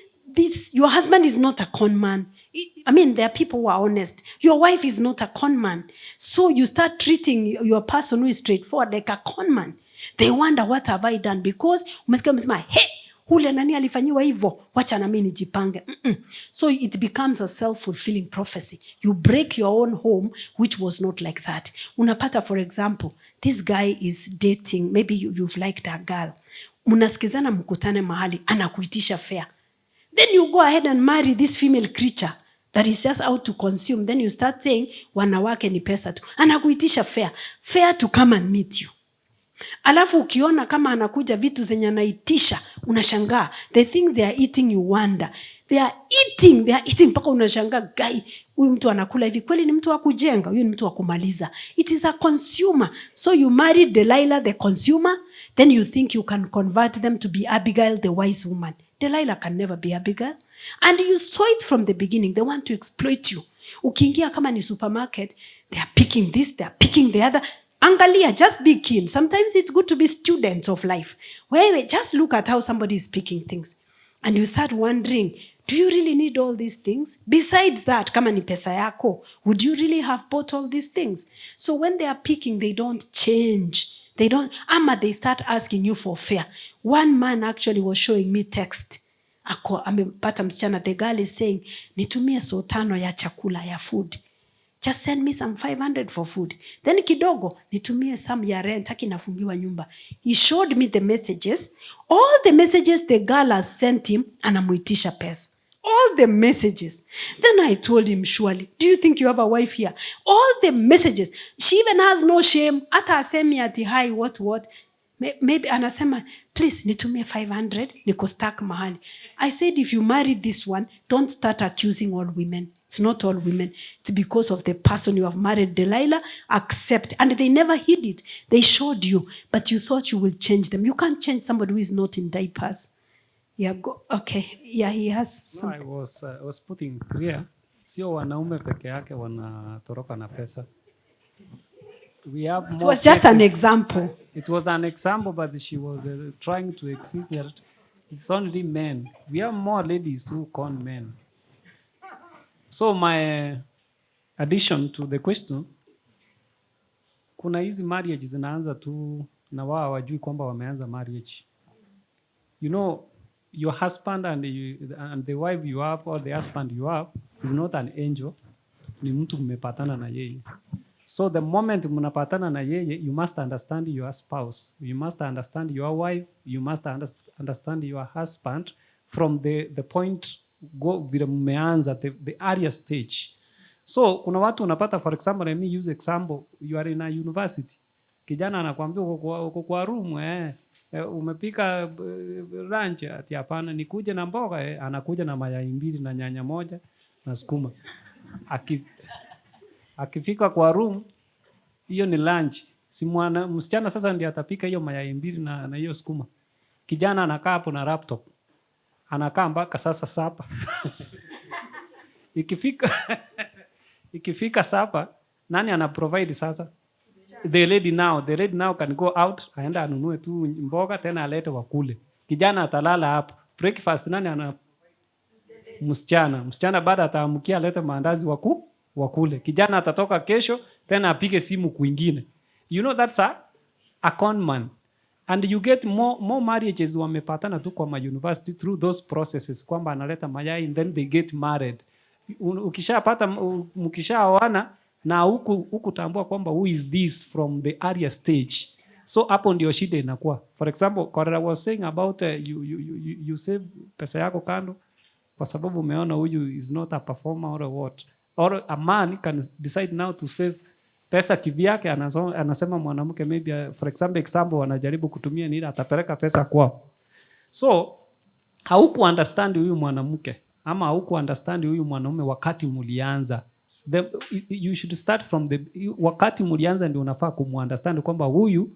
your husband is not a con man. I mean, there are people who are honest. Your wife is not a con man. So you start treating your person who is straightforward like a con man. They wonder, what have I done? Because umesikia umesema, hule nani alifanyiwa hivyo, wacha na mimi nijipange. So it becomes a self-fulfilling prophecy. You break your own home, which was not like that. Unapata, for example, this guy is dating, maybe you've liked a girl. Munasikizana mkutane mahali, anakuitisha fare. Then you go ahead and marry this female creature that is just out to consume. Then you start saying, wanawake ni pesa tu. Anakuitisha fare to come and meet you. Alafu ukiona kama anakuja vitu zenye anaitisha, unashangaa. The things they are eating, you wonder. They are eating mpaka unashangaa, guy, huyu mtu anakula hivi, kweli ni mtu wa kujenga, huyu ni mtu wa kumaliza. It is a consumer. So you marry Delilah the consumer, then you think you can convert them to be Abigail the wise woman. Delilah can never be Abigail. And you saw it from the beginning. They want to exploit you. Ukiingia kama ni supermarket, they are picking this, they are picking the other. Angalia, just be keen. Sometimes it's good to be students of life. Wait, just look at how somebody is picking things. And you start wondering, do you really need all these things? Besides that, kama ni pesa yako, would you really have bought all these things? So when they are picking, they don't change. They start asking you for fare. One man actually was showing me text. Amepata msichana, the girl is saying, nitumie so 5 ya chakula ya food. Just send me some 500 for food. Then kidogo, nitumie some ya rent, haki nafungiwa nyumba. He showed me the messages. All the messages the girl has sent him, anamuitisha pesa. All the messages. Then I told him, surely, do you think you have a wife here? All the messages. She even has no shame. Ata asemi ati hi, what? Maybe anasema, please, nitumie 500, niko stuck mahali. I said, if you marry this one, don't start accusing all women. It's not all women. It's because of the person you have married. Delilah, accept. And they never hid it. They showed you. But you thought you will change them. You can't change somebody who is not in diapers. Yeah, go. Okay. Yeah, he has some. I was putting clear. Sio wanaume peke yake wanatoroka na pesa. We have more. It was just an example. It was an example, but she was trying to exist that it's only men. We have more ladies who con men. So my addition to the question, kuna hizi marriage zinaanza tu na wao hawajui kwamba wameanza marriage. You know, your husband and the wife you have or the husband you have is not an angel. Ni mtu mmepatana na yeye. So the moment mnapatana na yeye, you must understand your spouse. You must understand your wife. You must understand your husband from the point vile mmeanza, the earlier stage. So kuna watu unapata, for example, let me use example, you are in a university. Kijana anakuambia uko kwa room, umepika lunch, ati hapana nikuje na mboga, anakuja na mayai 2 na nyanya 1 na sukuma. Akifika kwa room, hiyo ni lunch. Si msichana sasa ndiye atapika hiyo mayai 2 na hiyo sukuma. Kijana anakaa hapo na laptop. anakaa mpaka sasa sapa. Ikifika sapa, nani ana provide sasa? The lady now can go out, aenda anunue tu mboga tena alete wakule. Kijana atalala hapo. Breakfast nani ana? Msichana baada ataamkia alete maandazi wakule. Kijana atatoka kesho tena apige simu kwingine. You know that's a con man. And you get more marriages wamepatana tu kwa university through those processes, kwamba analeta mayai and then they get married. Ukishapata mkishaoana na huku tambua kwamba who is this from the earlier stage. So hapo ndio shida inakuwa. For example, Cora was saying about you save pesa yako kando kwa sababu umeona huyu is not a performer or what. Or a man can decide now to save pesa kivyake, anasema mwanamke maybe for example wanajaribu kutumia nini, atapeleka pesa kwao. So hauku understand huyu mwanamke ama hauku understand huyu mwanaume wakati mulianza. You should start from wakati mulianza ndio unafaa kumuunderstand kwamba huyu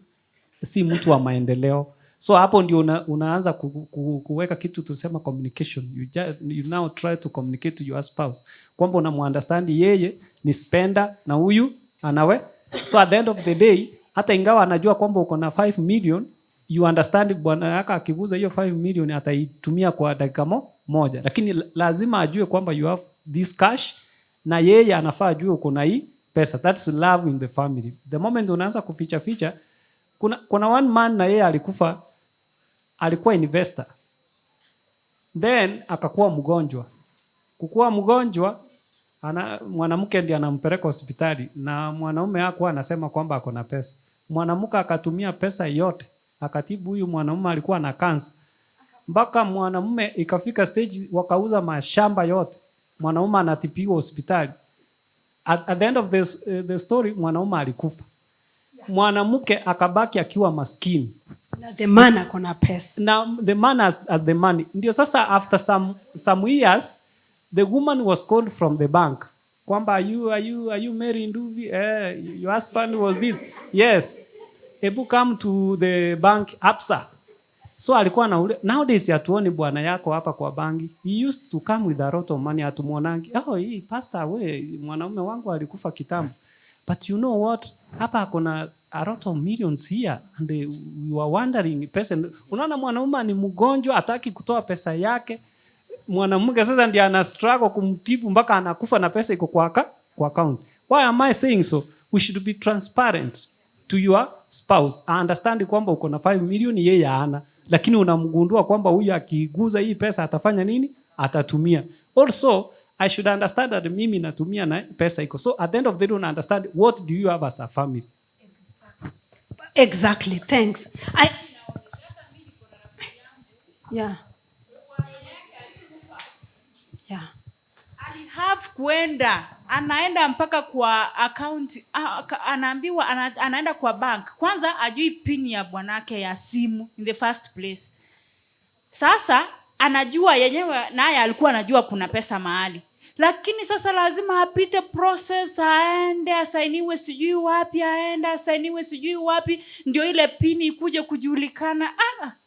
si mtu wa maendeleo. So hapo ndio unaanza kuweka kitu tusema communication. You now try to communicate to your spouse kwamba unamuunderstand yeye ni spender na huyu anawe. So at the end of the day, hata ingawa anajua kwamba uko na 5 million, you understand bwana yako akiguza hiyo 5 million ataitumia kwa dakika moja. Lakini lazima ajue kwamba you have this cash na yeye anafaa ajue uko na hii pesa. That's love in the family. The moment unaanza kuficha, kuna one man na yeye alikuwa investor. Then akakuwa mgonjwa. Kukua mgonjwa, mwanamke ndiye anampeleka hospitali na mwanaume hakuwa anasema kwamba ako na pesa. Mwanamke akatumia pesa yote akatibu huyu mwanaume, alikuwa na cancer. Mpaka mwanamume ikafika stage wakauza mashamba yote. Mwanaume anatibiwa hospitali. At the end of the story mwanaume alikufa. Mwanamke akabaki akiwa maskini. Na the man akona pesa. Now the man has the money. Ndio sasa after some years the woman was called from the bank. Kwamba are you married? Your husband was this. Yes. Ebu come to the bank Absa. So alikuwa na nowadays hatuoni bwana yako hapa kwa banki. He used to come with a lot of money, atumuonangi. Hii pastor mwanaume wangu alikufa kitambo. But you know what? Hapa kuna a lot of millions here and we were wondering pesa. Unaona mwanaume ni mgonjwa, hataki kutoa pesa yake. Mwanamke sasa ndiye ana struggle kumtibu mpaka anakufa na pesa iko kwa account. Why am I saying so? We should be transparent to your spouse. I understand kwamba uko na 5 million yeye hana, lakini unamgundua kwamba huyu akiguza hii pesa atafanya nini? Atatumia. Also, I should understand that mimi natumia na pesa iko. So at the end of the day, understand what do you have as a family. Exactly. Thanks. Yeah. Have kuenda anaenda mpaka kwa account, anaambiwa anaenda kwa bank. Kwanza ajui pin ya bwanake ya simu in the first place. Sasa anajua yenyewe, naye alikuwa anajua kuna pesa mahali, lakini sasa lazima apite process, aende asainiwe sijui wapi, ndio ile pin ikuje kujulikana.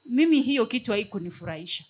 Mimi hiyo kitu haikunifurahisha.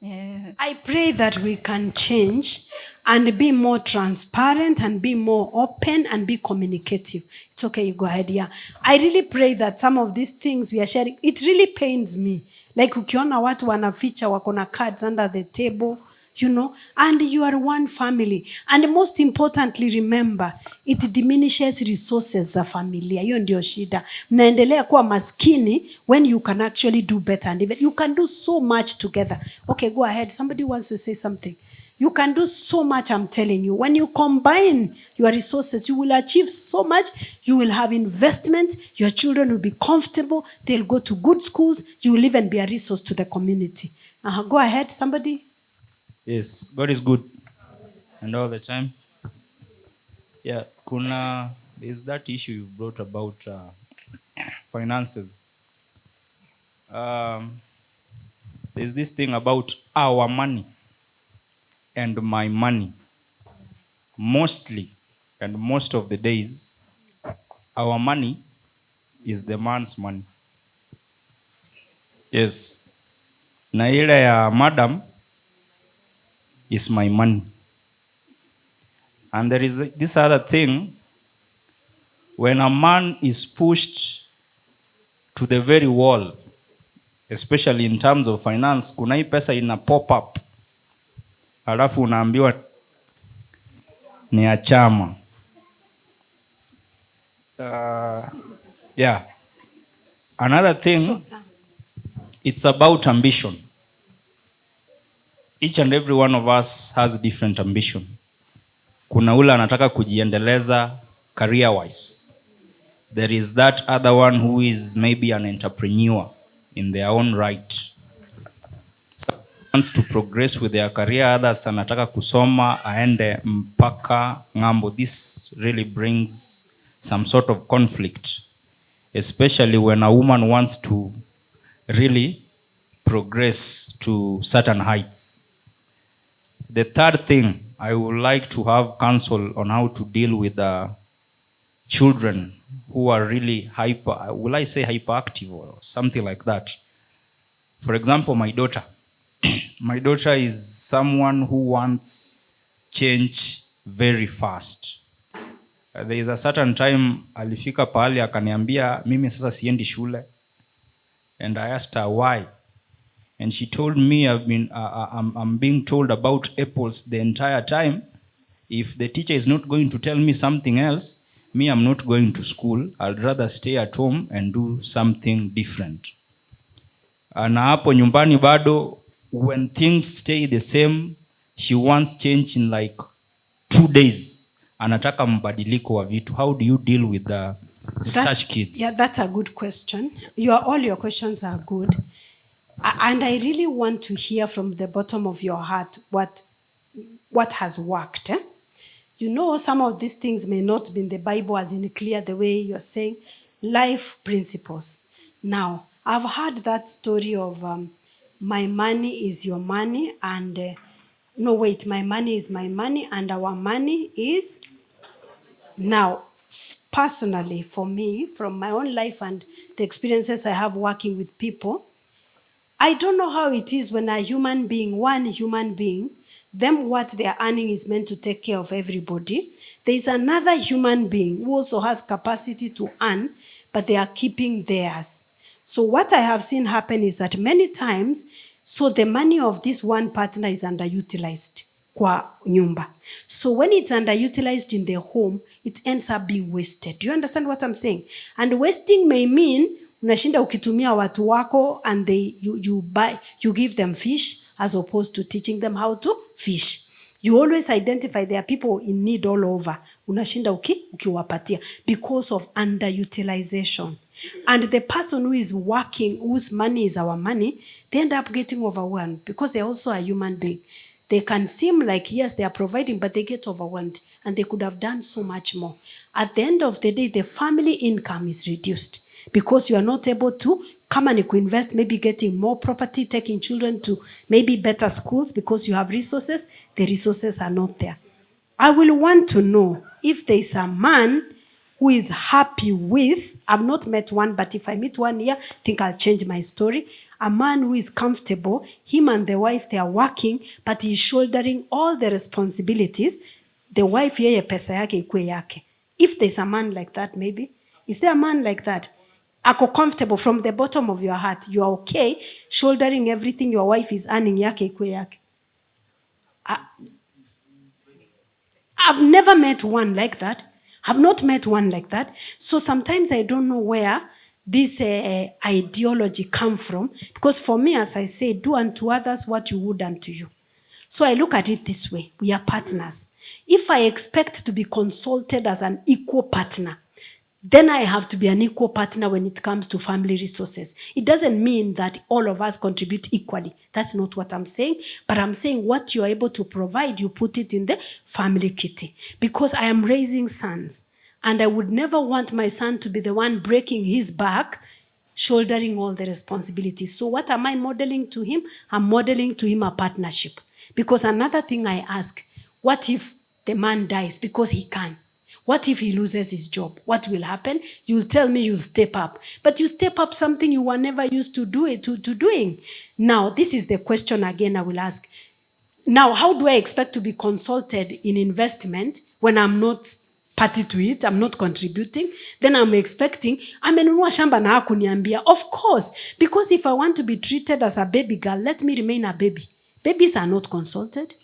Yeah. I pray that we can change and be more transparent and be more open and be communicative. It's okay, you go ahead. Yeah. I really pray that some of these things we are sharing, it really pains me. Like ukiona watu wanaficha wako na cards under the table, you know, and you are one family. And most importantly, remember, it diminishes resources za familia. Hiyo ndio shida. Mnaendelea kuwa maskini when you can actually do better. And even you can do so much together. Okay, go ahead. Somebody wants to say something. You can do so much, I'm telling you. When you combine your resources, you will achieve so much. You will have investment. Your children will be comfortable. They'll go to good schools. You will even be a resource to the community. Go ahead, somebody. Yes, God is good and all the time. Yeah, there's that issue you brought about finances. There's this thing about our money and my money. Mostly and most of the days, our money is the man's money. Yes. Na ile ya madam is my money. And there is this other thing, when a man is pushed to the very wall, especially in terms of finance, kuna hii pesa ina pop up, alafu unaambiwa ni ya chama. Yeah. Another thing, it's about ambition. Each and every one of us has different ambition. Kuna ule anataka kujiendeleza career wise. There is that other one who is maybe an entrepreneur in their own right. So wants to progress with their career, others anataka kusoma aende mpaka ngambo. This really brings some sort of conflict, especially when a woman wants to really progress to certain heights. The third thing, I would like to have counsel on how to deal with the children who are really hyperactive or something like that. For example, my daughter. My daughter is someone who wants change very fast. There is a certain time alifika pahali akaniambia mimi sasa siendi shule, and I asked her why, and she told me I'm being told about apples the entire time. If the teacher is not going to tell me something else, me, I'm not going to school. I'd rather stay at home and do something different. Na hapo nyumbani bado, when things stay the same, she wants change in like 2 days. Anataka mbadiliko wa vitu. How do you deal with such kids? Yeah, that's a good question. All your questions are good. And I really want to hear from the bottom of your heart what has worked. You know, some of these things may not be in the Bible as in clear the way you're saying. Life principles. Now, I've heard that story of my money is your money, and my money is my money and our money is... Now, personally, for me, from my own life and the experiences I have working with people, I don't know how it is when one human being, them what they are earning is meant to take care of everybody. There is another human being who also has capacity to earn, but they are keeping theirs. So what I have seen happen is that many times, so the money of this one partner is underutilized kwa nyumba. So when it's underutilized in the home, it ends up being wasted. Do you understand what I'm saying? And wasting may mean unashinda ukitumia watu wako and you give them fish as opposed to teaching them how to fish. You always identify there are people in need all over. Unashinda ukiwapatia because of underutilization. And the person who is working, whose money is our money, they end up getting overwhelmed because they're also a human being. They can seem like, yes, they are providing, but they get overwhelmed and they could have done so much more. At the end of the day, the family income is reduced because you are not able to come and invest, maybe getting more property, taking children to maybe better schools because you have resources. The resources are not there. I will want to know if there is a man who is happy with, I've not met one, but if I meet one here, I think I'll change my story. A man who is comfortable, him and the wife, they are working, but he's shouldering all the responsibilities. The wife, yeye pesa yake ikue yake. If there's a man like that, maybe. Is there a man like that? Ako comfortable from the bottom of your heart. You are okay shouldering everything your wife is earning yake ikue yake. I've never met one like that. I've not met one like that. So sometimes I don't know where this ideology come from. Because for me, as I say, do unto others what you would unto you. So I look at it this way. We are partners. If I expect to be consulted as an equal partner, then I have to be an equal partner when it comes to family resources. It doesn't mean that all of us contribute equally. That's not what I'm saying. But I'm saying what you're able to provide, you put it in the family kitty. Because I am raising sons. And I would never want my son to be the one breaking his back, shouldering all the responsibilities. So what am I modeling to him? I'm modeling to him a partnership. Because another thing I ask, what if the man dies because he can? What if he loses his job? What will happen? You'll tell me you'll step up. But you step up something you were never used to doing. Now, this is the question again I will ask. Now, how do I expect to be consulted in investment when I'm not party to it, I'm not contributing? Then I'm expecting, amenunua shamba na hakuniambia. Of course, because if I want to be treated as a baby girl, let me remain a baby. Babies are not consulted.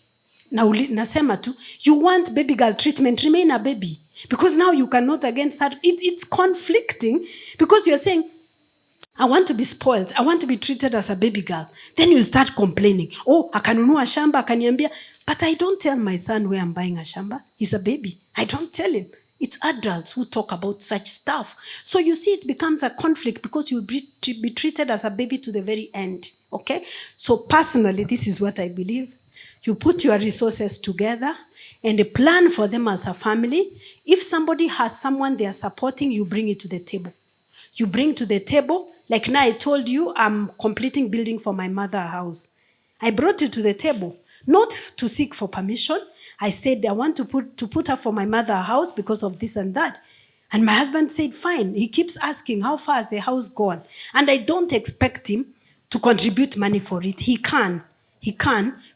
Now, nasema tu, you want baby girl treatment, remain a baby. Because now you cannot again start, it's conflicting because you're saying, I want to be spoiled. I want to be treated as a baby girl. Then you start complaining. Oh, akanunua shamba, akaniambia. But I don't tell my son where I'm buying a shamba. He's a baby. I don't tell him. It's adults who talk about such stuff. So you see, it becomes a conflict because you'll be treated as a baby to the very end. Okay? So personally, this is what I believe. You put your resources together and plan for them as a family. If somebody has someone they are supporting, you bring it to the table. You bring to the table. Like now I told you, I'm completing building for my mother a house. I brought it to the table, not to seek for permission. I said, I want to put up for my mother a house because of this and that. And my husband said, fine. He keeps asking, how far has the house gone? And I don't expect him to contribute money for it. He can.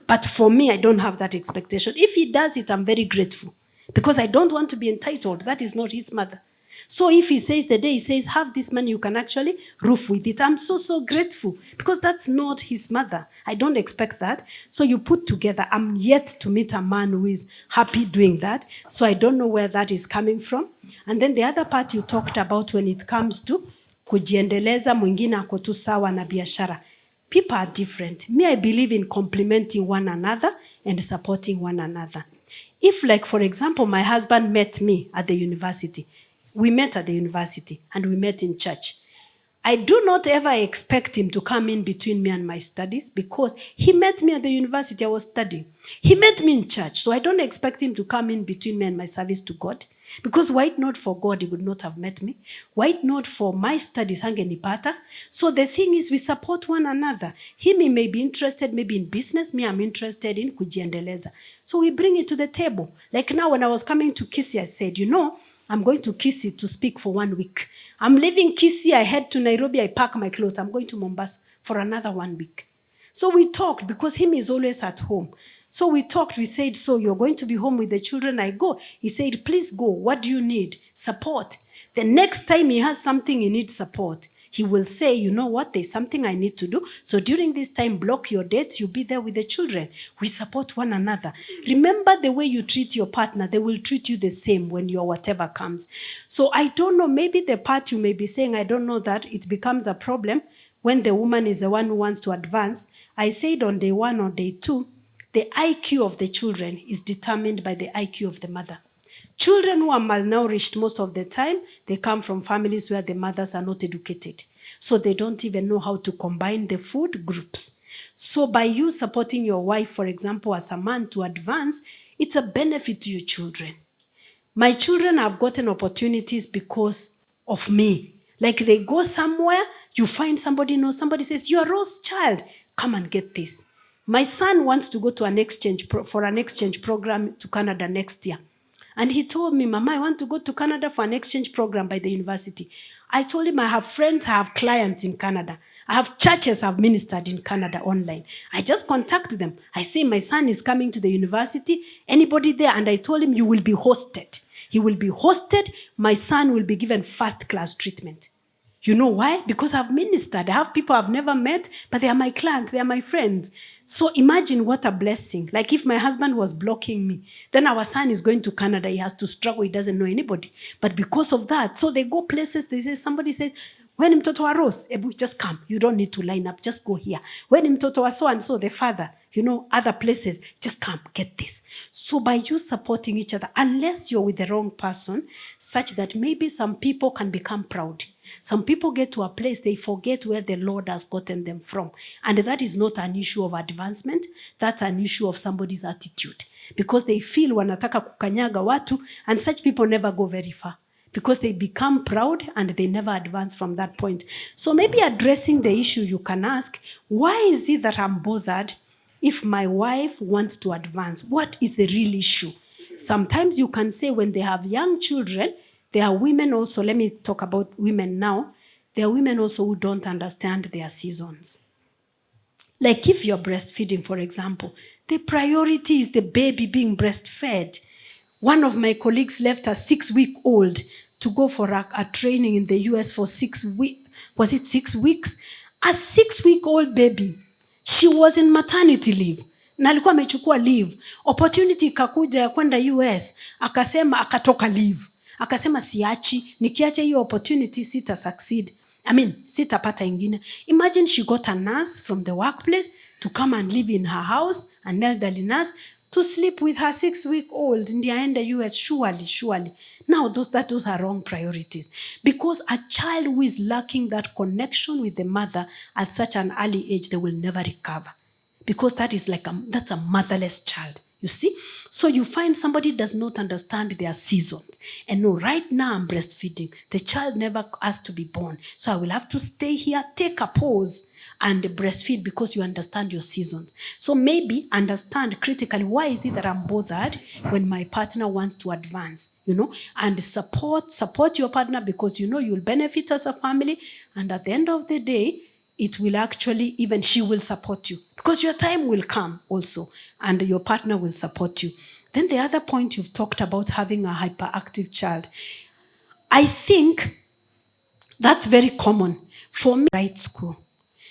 But for me, I don't have that expectation. If he does it, I'm very grateful because I don't want to be entitled. That is not his mother. So if he says the day he says, have this money, you can actually roof with it. I'm so grateful because that's not his mother. I don't expect that. So you put together, I'm yet to meet a man who is happy doing that. So I don't know where that is coming from. And then the other part you talked about when it comes to kujiendeleza, mwingine ako tu sawa na biashara. People are different. Me, I believe in complementing one another and supporting one another. If, like, for example, my husband met me at the university, we met at the university and we met in church. I do not ever expect him to come in between me and my studies because he met me at the university I was studying. He met me in church, so I don't expect him to come in between me and my service to God. Because were it not for God, he would not have met me. Were it not for my studies, hangenipata. So the thing is, we support one another. He may be interested maybe in business. Me, I'm interested in kujiendeleza. So we bring it to the table. Like now, when I was coming to Kisii, I said, I'm going to Kisii to speak for 1 week. I'm leaving Kisii, I head to Nairobi, I pack my clothes. I'm going to Mombasa for another 1 week. So we talked because him is always at home. So we talked, we said, so you're going to be home with the children, I go. He said, please go. What do you need? Support. The next time he has something he needs support, he will say, you know what, there's something I need to do. So during this time, block your dates, you'll be there with the children. We support one another. Remember the way you treat your partner, they will treat you the same when your whatever comes. So I don't know, maybe the part you may be saying, I don't know that, it becomes a problem when the woman is the one who wants to advance. I said on day 1 or day 2, the IQ of the children is determined by the IQ of the mother. Children who are malnourished most of the time, they come from families where the mothers are not educated. So they don't even know how to combine the food groups. So by you supporting your wife, for example, as a man to advance, it's a benefit to your children. My children have gotten opportunities because of me. Like they go somewhere, you find somebody knows, somebody says, you're Rose's child, come and get this. My son wants to go to an exchange program to Canada next year. And he told me, Mama, I want to go to Canada for an exchange program by the university. I told him I have friends, I have clients in Canada. I have churches I've ministered in Canada online. I just contact them. I say, my son is coming to the university. Anybody there? And I told him, you will be hosted. He will be hosted. My son will be given first-class treatment. You know why? Because I've ministered. I have people I've never met, but they are my clients. They are my friends. So imagine what a blessing. Like if my husband was blocking me, then our son is going to Canada. He has to struggle. He doesn't know anybody. But because of that, so they go places. They say, somebody says, when mtoto wa Rose, just come. You don't need to line up. Just go here. When mtoto wa so-and-so, the father, other places, just come, get this. So by you supporting each other, unless you're with the wrong person, such that maybe some people can become proud. Some people get to a place, they forget where the Lord has gotten them from. And that is not an issue of advancement. That's an issue of somebody's attitude. Because they feel wanataka kukanyaga watu, and such people never go very far. Because they become proud and they never advance from that point. So maybe addressing the issue, you can ask, why is it that I'm bothered if my wife wants to advance? What is the real issue? sometimes you can say when they have young children, there are women also, let me talk about women now. There are women also who don't understand their seasons. Like if you're breastfeeding, for example, the priority is the baby being breastfed. One of my colleagues left a 6-week-old to go for a training in the US for 6 weeks. Was it 6 weeks? A 6-week-old baby. She was in maternity leave. Na alikuwa amechukua leave. Opportunity ikakuja ya kwenda US. Akasema akatoka leave. Akasema siachi. Nikiacha hiyo opportunity sita succeed. Sitapata ingine. Imagine she got a nurse from the workplace to come and live in her house, an elderly nurse, to sleep with her 6-week-old in the US. Surely. Now, those are wrong priorities. Because a child who is lacking that connection with the mother at such an early age, they will never recover. Because that's a motherless child. You see? So you find somebody does not understand their seasons. And no, right now I'm breastfeeding. The child never asked to be born. So I will have to stay here, take a pause, and breastfeed because you understand your seasons. So maybe understand critically, why is it that I'm bothered when my partner wants to advance, and support your partner because you'll benefit as a family. And at the end of the day, it will actually, even she will support you because your time will come also and your partner will support you. Then the other point you've talked about, having a hyperactive child. I think that's very common for me, right school,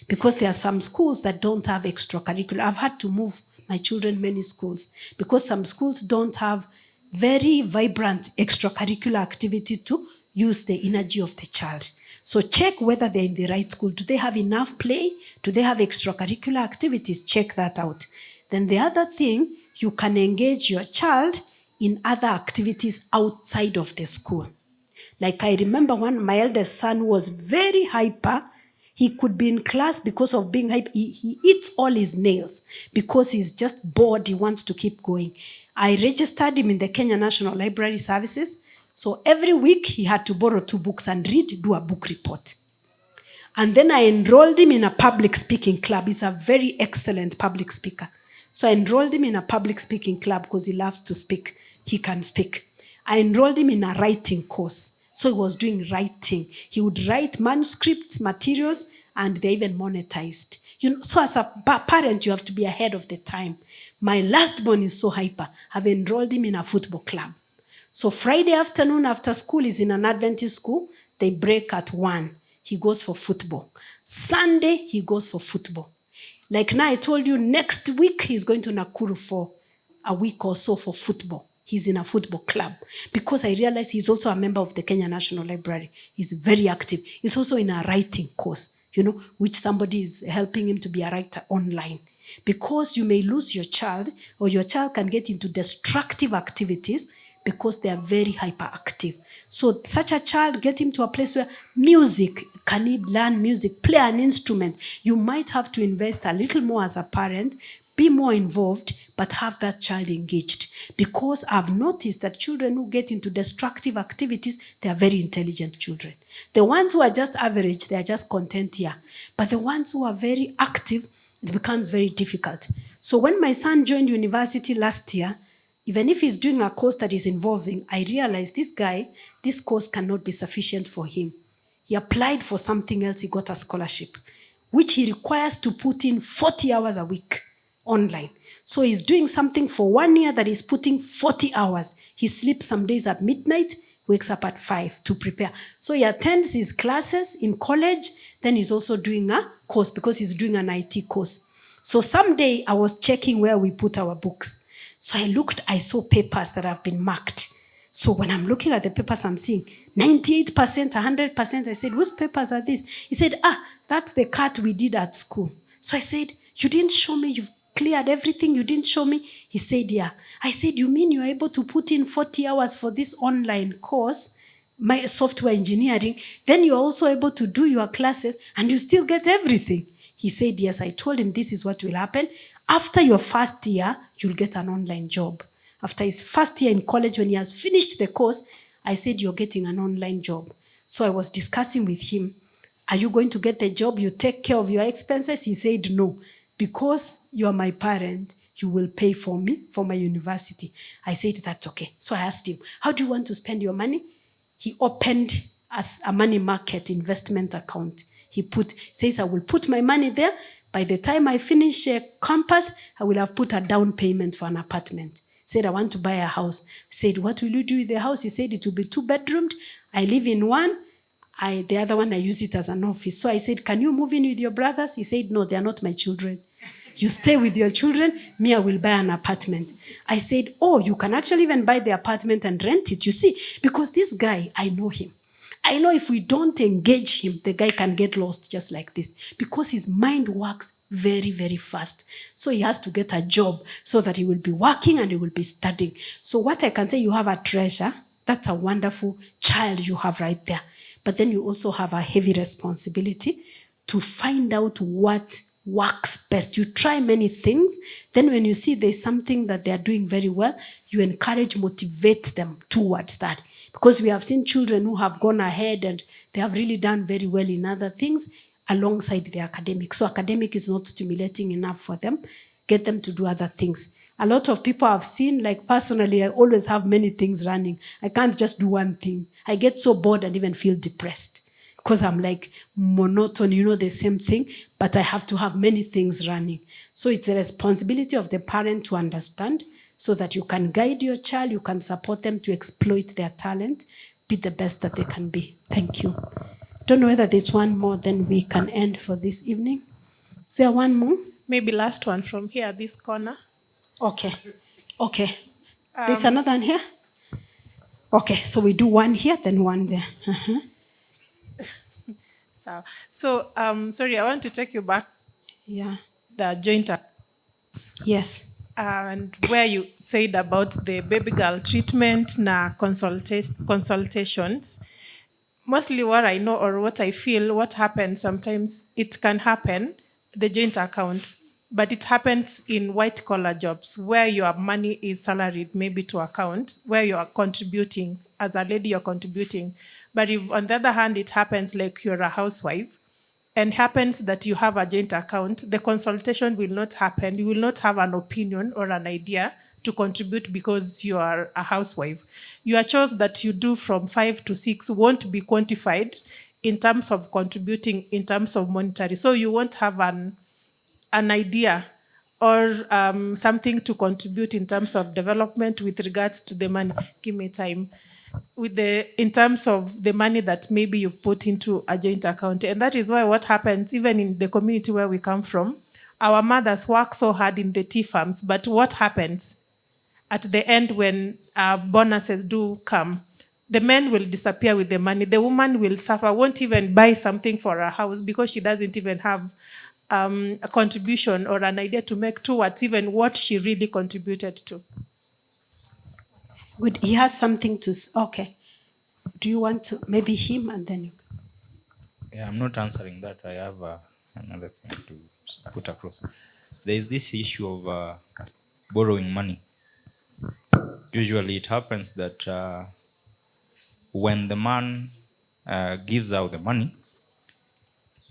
because there are some schools that don't have extracurricular. I've had to move my children many schools because some schools don't have very vibrant extracurricular activity to use the energy of the child. So check whether they're in the right school. Do they have enough play? Do they have extracurricular activities? Check that out. Then the other thing, you can engage your child in other activities outside of the school. Like I remember my eldest son was very hyper. He could be in class because of being hyper. He eats all his nails because he's just bored. He wants to keep going. I registered him in the Kenya National Library Services. So every week he had to borrow 2 books and do a book report. And then I enrolled him in a public speaking club. He's a very excellent public speaker. So I enrolled him in a public speaking club because he loves to speak. He can speak. I enrolled him in a writing course. So he was doing writing. He would write manuscripts, materials, and they're even monetized. So as a parent, you have to be ahead of the time. My last born is so hyper. I've enrolled him in a football club. So Friday afternoon after school is in an Adventist school. They break at 1. He goes for football. Sunday, he goes for football. Like now I told you, next week he's going to Nakuru for a week or so for football. He's in a football club. Because I realized he's also a member of the Kenya National Library. He's very active. He's also in a writing course, which somebody is helping him to be a writer online. Because you may lose your child, or your child can get into destructive activities because they are very hyperactive. So such a child, get him to a place where music, can he learn music, play an instrument? You might have to invest a little more as a parent, be more involved, but have that child engaged. Because I've noticed that children who get into destructive activities, they are very intelligent children. The ones who are just average, they are just content here. But the ones who are very active, it becomes very difficult. So when my son joined university last year, even if he's doing a course that is involving, I realized this course cannot be sufficient for him. He applied for something else, he got a scholarship, which he requires to put in 40 hours a week online. So he's doing something for 1 year that is putting 40 hours. He sleeps some days at midnight, wakes up at 5 to prepare. So he attends his classes in college, then he's also doing a course because he's doing an IT course. So someday I was checking where we put our books. So I saw papers that have been marked. So when I'm looking at the papers, I'm seeing 98%, 100%. I said, whose papers are these? He said, that's the cut we did at school. So I said, you didn't show me, you've cleared everything, you didn't show me? He said, yeah. I said, you mean you're able to put in 40 hours for this online course, my software engineering, then you're also able to do your classes and you still get everything? He said, yes. I told him this is what will happen. After your first year, you'll get an online job. After his first year in college, when he has finished the course, I said, you're getting an online job. So I was discussing with him, are you going to get the job? You take care of your expenses? He said, no, because you are my parent. you will pay for me for my university. I said, that's okay. So I asked him, how do you want to spend your money? He opened as a money market investment account. He says, I will put my money there. By the time I finish campus, I will have put a down payment for an apartment. Said, I want to buy a house. Said, what will you do with the house? He said, it will be 2-bedroomed. I live in one. The other one, I use it as an office. So I said, can you move in with your brothers? He said, no, they are not my children. You stay with your children. Me, I will buy an apartment. I said, oh, you can actually even buy the apartment and rent it. You see, because this guy, I know him. I know if we don't engage him, the guy can get lost just like this because his mind works very, very fast. So he has to get a job so that he will be working and he will be studying. So what I can say, you have a treasure. That's a wonderful child you have right there. But then you also have a heavy responsibility to find out what works best. You try many things. Then when you see there's something that they are doing very well, you encourage, motivate them towards that. Because we have seen children who have gone ahead and they have really done very well in other things alongside the academic. So academic is not stimulating enough for them. Get them to do other things. A lot of people I've seen, like personally, I always have many things running. I can't just do one thing. I get so bored and even feel depressed because I'm like monotone, the same thing, but I have to have many things running. So it's a responsibility of the parent to understand so that you can guide your child, you can support them to exploit their talent, be the best that they can be. Thank you. Don't know whether there's one more, then we can end for this evening. Is there one more? Maybe last one from here, this corner. Okay. There's another one here? Okay, so we do one here, then one there. Uh-huh. So, sorry, I want to take you back. Yeah. The joint. Yes. And where you said about the baby girl treatment na consultations. Mostly what I know or what I feel, what happens sometimes, it can happen, the joint account, but it happens in white-collar jobs where your money is salaried, maybe to account, where you are contributing. As a lady, you're contributing. But if, on the other hand, it happens like you're a housewife, and happens that you have a joint account, the consultation will not happen. You will not have an opinion or an idea to contribute because you are a housewife. Your chores that you do from 5 to 6 won't be quantified in terms of contributing, in terms of monetary. So you won't have an idea or something to contribute in terms of development with regards to the money. Give me time. In terms of the money that maybe you've put into a joint account. And that is why what happens, even in the community where we come from, our mothers work so hard in the tea farms, but what happens at the end when bonuses do come? The men will disappear with the money. The woman will suffer, won't even buy something for her house because she doesn't even have a contribution or an idea to make towards even what she really contributed to. Good. He has something to say. Okay. Do you want to, maybe him and then you? Yeah, I'm not answering that. I have another thing to put across. There is this issue of borrowing money. Usually it happens that when the man gives out the money,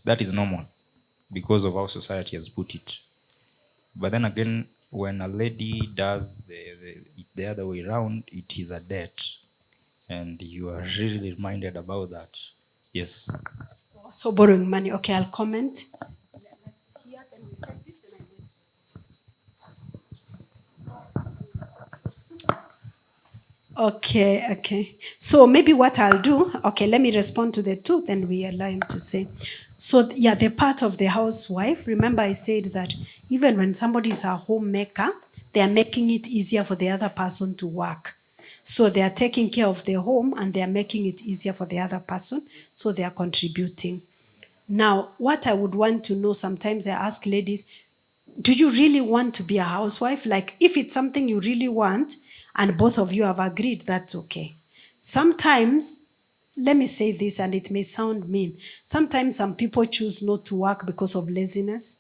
that is normal because of how society has put it. But then again, when a lady does the other way around, it is a debt. And you are really reminded about that. Yes. So borrowing money. Okay, I'll comment. Okay. So maybe what I'll do, okay, let me respond to the two, then we allow him to say. So yeah, the part of the housewife, remember I said that even when somebody is a homemaker, they are making it easier for the other person to work. So they are taking care of the home and they are making it easier for the other person, so they are contributing. Now, what I would want to know, sometimes I ask ladies, do you really want to be a housewife? Like, if it's something you really want, and both of you have agreed, that's okay. Sometimes, let me say this, and it may sound mean. Sometimes some people choose not to work because of laziness.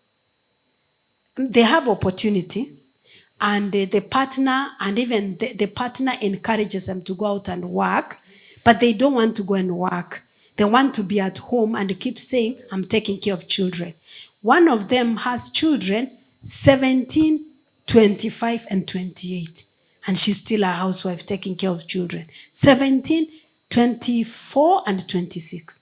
They have opportunity, and the partner, and even the partner encourages them to go out and work, but they don't want to go and work. They want to be at home and keep saying, I'm taking care of children. One of them has children 17 25 and 28. And she's still a housewife taking care of children. 17, 24 and 26.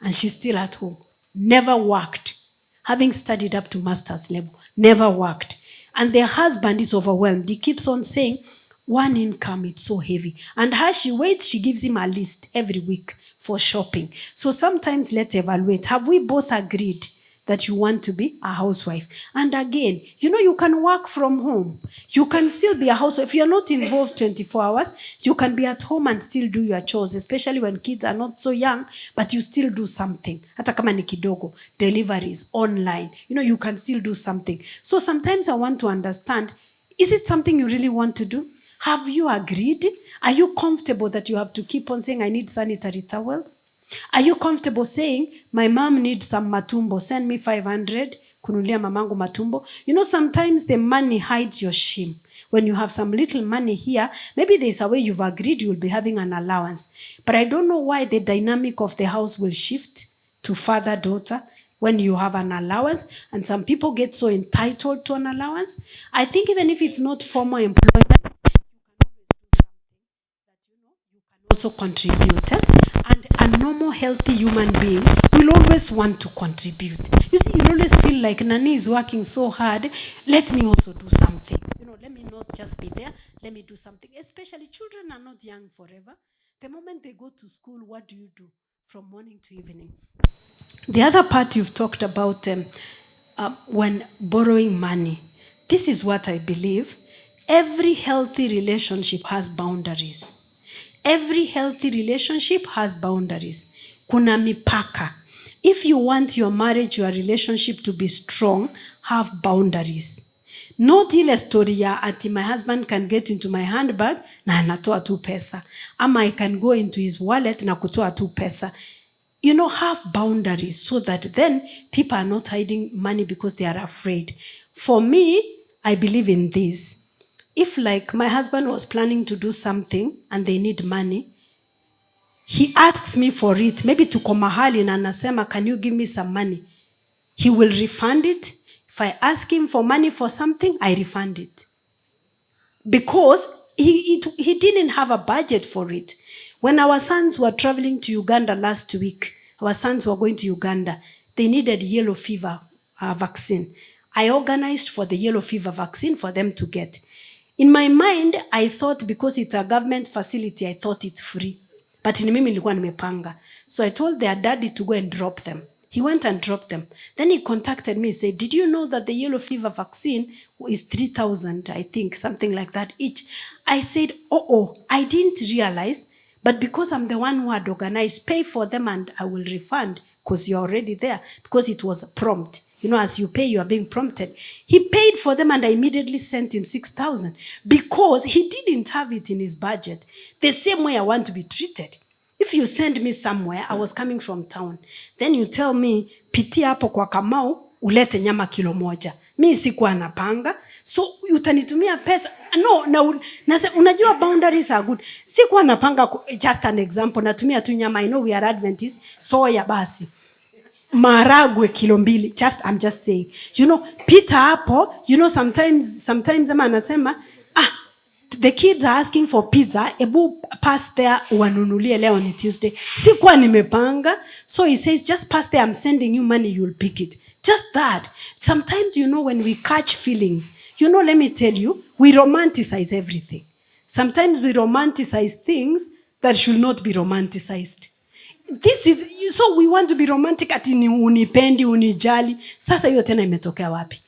And she's still at home. Never worked. Having studied up to master's level. Never worked. And their husband is overwhelmed. He keeps on saying, one income, it's so heavy. And as she waits, she gives him a list every week for shopping. So sometimes let's evaluate. Have we both agreed that you want to be a housewife? And again, you can work from home. You can still be a housewife. If you're not involved 24 hours, you can be at home and still do your chores, especially when kids are not so young, but you still do something. Hata kama ni kidogo, deliveries, online, you can still do something. So sometimes I want to understand, is it something you really want to do? Have you agreed? Are you comfortable that you have to keep on saying, I need sanitary towels? Are you comfortable saying, my mom needs some matumbo, send me 500, kunulia mamangu matumbo? Sometimes the money hides your shame. When you have some little money here, maybe there's a way you've agreed you will be having an allowance. But I don't know why the dynamic of the house will shift to father-daughter when you have an allowance. And some people get so entitled to an allowance. I think even if it's not formal employment, you can also contribute. And a normal, healthy human being will always want to contribute. You see, you always feel like Nani is working so hard. Let me also do something. Let me not just be there. Let me do something. Especially children are not young forever. The moment they go to school, what do you do from morning to evening? The other part you've talked about when borrowing money. This is what I believe. Every healthy relationship has boundaries. Every healthy relationship has boundaries. Kuna mipaka. If you want your marriage, your relationship to be strong, have boundaries. Not ile story ya ati my husband can get into my handbag na anatoa tu pesa. Ama I can go into his wallet na kutoa tu pesa. Have boundaries so that then people are not hiding money because they are afraid. For me, I believe in this. If like my husband was planning to do something and they need money, he asks me for it, maybe tuko mahali na anasema, can you give me some money? He will refund it. If I ask him for money for something, I refund it. Because he didn't have a budget for it. When our sons were traveling to Uganda last week, our sons were going to Uganda, they needed yellow fever vaccine. I organized for the yellow fever vaccine for them to get. In my mind, I thought because it's a government facility, I thought it's free. But in mimi nilikuwa nimepanga. So I told their daddy to go and drop them. He went and dropped them. Then he contacted me and said, did you know that the yellow fever vaccine is 3,000, I think, something like that each? I said, I didn't realize, but because I'm the one who had organized, pay for them and I will refund because you're already there, because it was prompt. As you pay, you are being prompted. He paid for them and I immediately sent him 6,000 because he didn't have it in his budget. The same way I want to be treated. If you send me somewhere, I was coming from town. Then you tell me, pitia hapo kwa Kamau, ulete nyama kilo moja. Mi sikuwa napanga. So, utanitumia pesa. No, unajua boundaries are good. Sikuwa napanga, just an example, natumia tu nyama. I know we are Adventists, soya basi. Maragwe kilo 2, I'm just saying. Peter hapo, sometimes ama anasema, the kids are asking for pizza, ebu pass there wanunulie leo ni Tuesday. Sikuwa nimepanga. So he says, just pass there, I'm sending you money, you'll pick it. Just that. Sometimes, when we catch feelings, let me tell you, we romanticize everything. Sometimes we romanticize things that should not be romanticized. So we want to be romantic ati ni unipendi, unijali. Sasa hiyo tena imetokea wapi?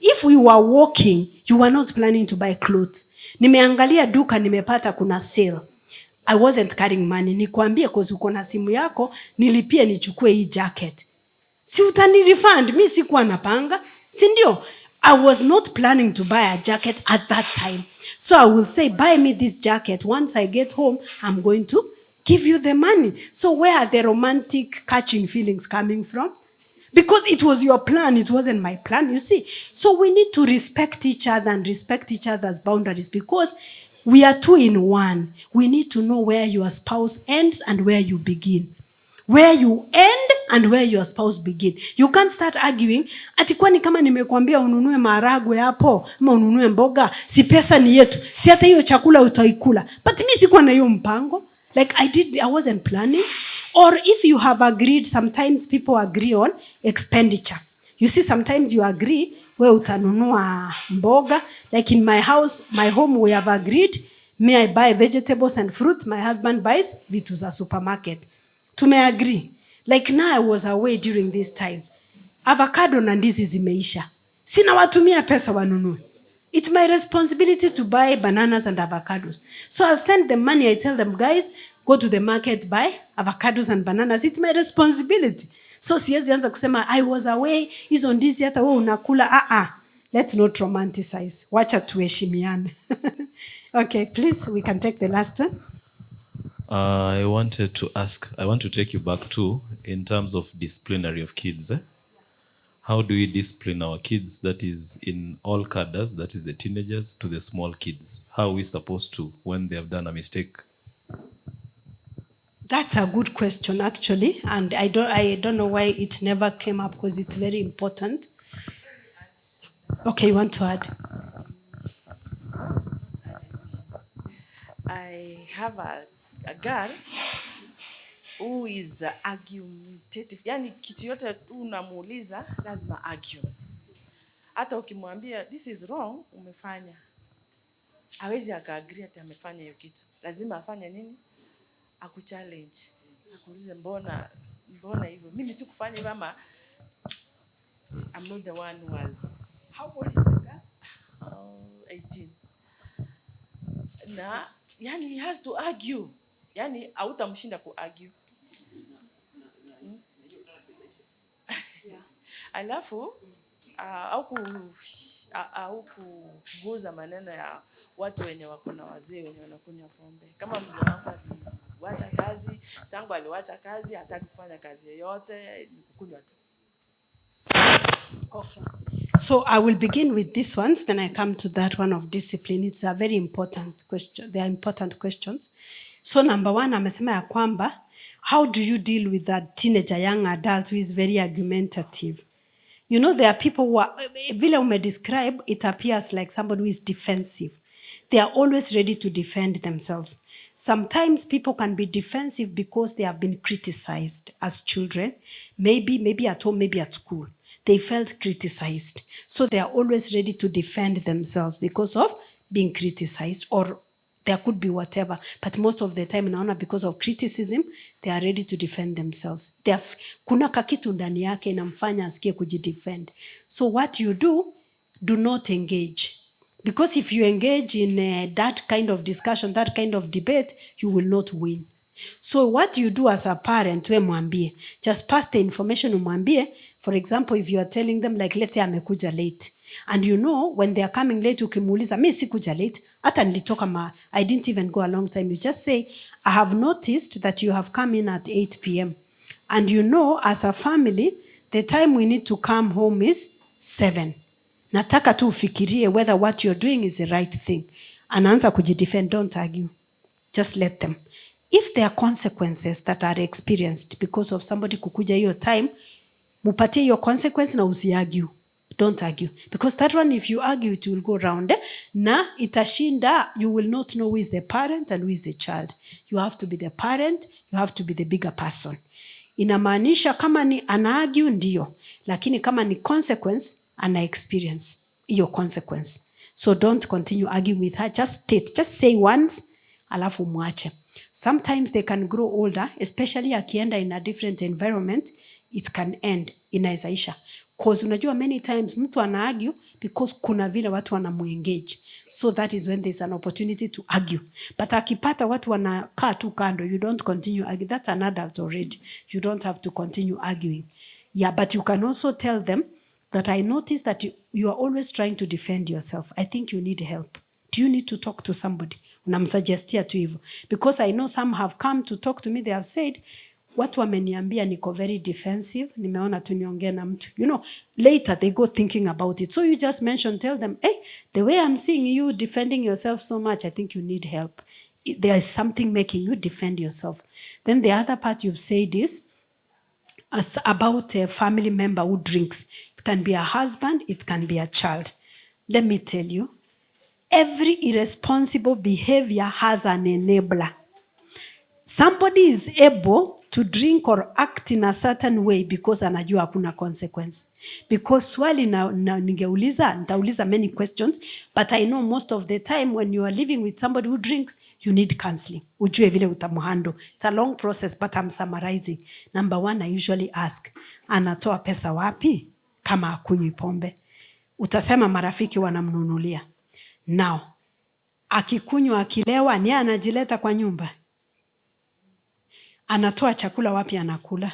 If we were walking, you were not planning to buy clothes. Nimeangalia duka, nimepata kuna sale. I wasn't carrying money. Nikwambie cause uko na simu yako, nilipie nichukue hii jacket. Si utani refund, mi sikuwa napanga. Si ndio? I was not planning to buy a jacket at that time. So I will say, buy me this jacket. Once I get home, I'm going to give you the money. So where are the romantic catching feelings coming from? Because it was your plan, it wasn't my plan, you see. So we need to respect each other and respect each other's boundaries because we are two in one. We need to know where your spouse ends and where you begin. where you end and where your spouse begin. You can't start arguing ati kwani kama nimekuambia ununue maharagwe hapo ama ununue mboga, si pesa ni yetu, si hata hiyo chakula utaikula. But mimi sikuwa na hiyo mpango. Like I wasn't planning. Or if you have agreed, sometimes people agree on expenditure. You see, sometimes you agree where utanunua mboga. Like in my house, my home, we have agreed, may I buy vegetables and fruit, my husband buys vitu za supermarket. Tume agree. Like now I was away during this time. Avocado na ndizi zimeisha. Sina watumia pesa wanunue. It's my responsibility to buy bananas and avocados. So I'll send them money. I tell them, guys, go to the market, buy avocados and bananas. It's my responsibility. So siwezi anza kusema, I was away, hizo ndizi hata wewe unakula. Let's not romanticize. Wacha tuheshimiane. Okay, please, we can take the last one. I want to take you back to, in terms of disciplinary of kids. How do we discipline our kids? That is in all cadres, that is the teenagers to the small kids. How are we supposed to when they have done a mistake? That's a good question, actually, and I don't know why it never came up, because it's very important. Okay, you want to add? I have a girl who is argumentative. Yani kitu yote unamuuliza lazima argue. Hata ukimwambia this is wrong, umefanya, hawezi agree ati amefanya hiyo kitu. Lazima afanye nini? Akuchallenge. Akuulize mbona hivyo? Mimi sikufanya hivyo, ama I'm not the one who was. How old is the girl? 18. Na yani he has to argue. Yani hautamshinda kuargue. Alafu au kuguza maneno ya watu wenye wako na wazee wenye wanakunywa pombe. Kama mzee wangu aliwacha kazi, tangu aliwacha kazi hataki kufanya kazi yoyote, kunywa tu. Okay. So I will begin with this ones, then I come to that one of discipline. It's a very important question. They are important questions. So number one, amesema ya kwamba, how do you deal with that teenager, young adult who is very argumentative? You know, there are people who are, vile ume describe, it appears like somebody who is defensive. They are always ready to defend themselves. Sometimes people can be defensive because they have been criticized as children, maybe at home, maybe at school. They felt criticized. So they are always ready to defend themselves because of being criticized, or there could be whatever. But most of the time, naona because of criticism, they are ready to defend themselves. Kuna kakitu ndani yake inamfanya asikie kujidefend. So what you do not engage. Because if you engage in that kind of discussion, that kind of debate, you will not win. So what you do as a parent, we mwambie, just pass the information umwambie. For example, if you are telling them, like, let's say amekuja late, and you know when they are coming late, ukimuuliza, mimi sikuja late, hata nilitoka I didn't even go a long time. You just say, I have noticed that you have come in at 8 p.m. And you know, as a family, the time we need to come home is 7. Nataka tu ufikirie whether what you're doing is the right thing. Anaanza kujidefend, don't argue. Just let them. If there are consequences that are experienced because of somebody kukuja hiyo time, mupatie hiyo consequence na usiargue. Don't argue. Because that one, if you argue, it will go round. Na itashinda, you will not know who is the parent and who is the child. You have to be the parent, you have to be the bigger person. Inamaanisha kama ni ana argue ndiyo, lakini kama ni consequence, ana experience hiyo consequence. So don't continue arguing with her. Just say once, alafu mwache. Sometimes they can grow older, especially akienda in a different environment, it can end, inaizaisha. Because unajua many times mtu ana argue because kuna vile watu wanamuengage. So that is when there's an opportunity to argue. But akipata watu wanakaa tu kando, you don't continue arguing. That's an adult already. You don't have to continue arguing. Yeah, but you can also tell them that I noticed that you are always trying to defend yourself. I think you need help. Do you need to talk to somebody? Unamsuggestia tu hivyo. Because I know some have come to talk to me, they have said, watu wameniambia niko very defensive, nimeona tu niongee na mtu. You know, later they go thinking about it. So you just tell them, hey, the way I'm seeing you defending yourself so much, I think you need help. There is something making you defend yourself. Then the other part you've said is, about a family member who drinks. It can be a husband, it can be a child. Let me tell you, every irresponsible behavior has an enabler. Somebody is able to drink or act in a certain way because anajua hakuna consequence. Because swali nitauliza many questions, but I know most of the time when you are living with somebody who drinks, you need counseling. Ujue vile utamuhandle. It's a long process, but I'm summarizing. Number one, I usually ask, anatoa pesa wapi kama hakunywi pombe? Utasema marafiki wanamnunulia. Now, akikunywa akilewa, ni anajileta kwa nyumba? Anatoa chakula wapi anakula?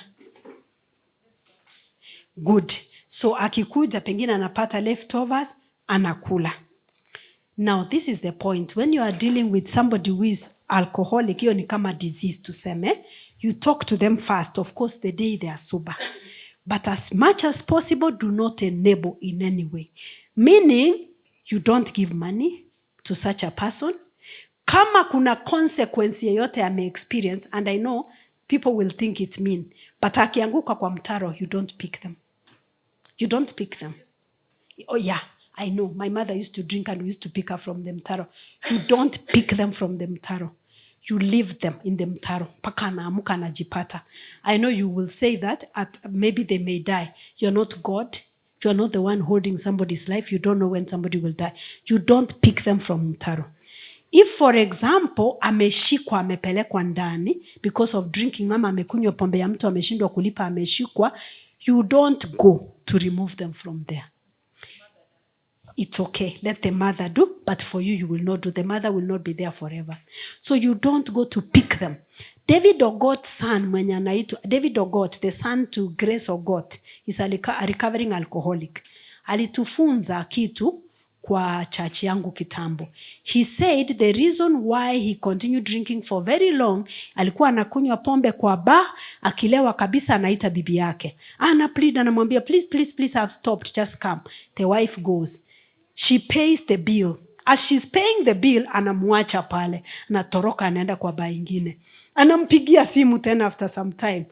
Good. So akikuja pengine anapata leftovers, anakula. Now this is the point. When you are dealing with somebody who is alcoholic, hiyo ni kama disease tuseme, you talk to them first, of course the day they are sober. But as much as possible, do not enable in any way. Meaning, you don't give money to such a person. Kama kuna consequence yeyote ame experience, and I know people will think it's mean, but akianguka kwa mtaro, you don't pick them. You don't pick them. Oh yeah, I know. My mother used to drink and we used to pick her from the mtaro. You don't pick them from the mtaro. You leave them in the mtaro. Paka anaamuka anajipata. I know you will say that maybe they may die. You're not God. You're not the one holding somebody's life. You don't know when somebody will die. You don't pick them from mtaro. If, for example, ameshikwa amepelekwa ndani because of drinking, ama amekunywa pombe ya mtu ameshindwa kulipa ameshikwa, you don't go to remove them from there. It's okay. Let the mother do, but for you, you will not do. The mother will not be there forever. So you don't go to pick them. David Ogot's son, David Ogot, the son to Grace Ogot, is a recovering alcoholic. Alitufunza kitu kwa church yangu kitambo. He said the reason why he continued drinking for very long, alikuwa anakunywa pombe kwa bar, akilewa kabisa anaita bibi yake. Ana plead, anamwambia, please, I've stopped, just come. The wife goes. She pays the bill. As she's paying the bill, anamwacha pale. Anatoroka anaenda kwa bar ingine. Anampigia simu tena after some time.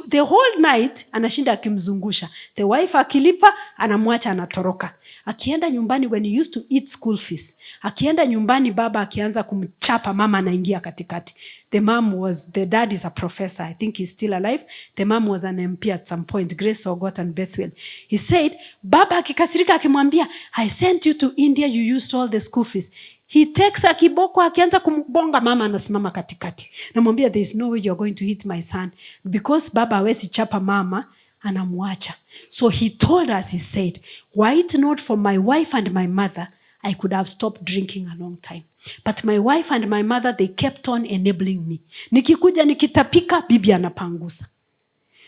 The whole night anashinda akimzungusha. The wife akilipa, anamwacha anatoroka. Akienda nyumbani, when he used to eat school fees, akienda nyumbani baba akianza kumchapa, mama anaingia katikati. The dad is a professor. I think he's still alive. The mom was an MP at some point, Grace Ogot and Bethwell. He said, baba akikasirika akimwambia, I sent you to India, you used all the school fees. He takes a kiboko akianza kumbonga, mama anasimama katikati. Namwambia, there is no way you're going to hit my son. Because baba hawezi chapa mama, anamwacha. So he told us, he said, were it not for my wife and my mother, I could have stopped drinking a long time. But my wife and my mother, they kept on enabling me. Nikikuja nikitapika, bibi anapangusa.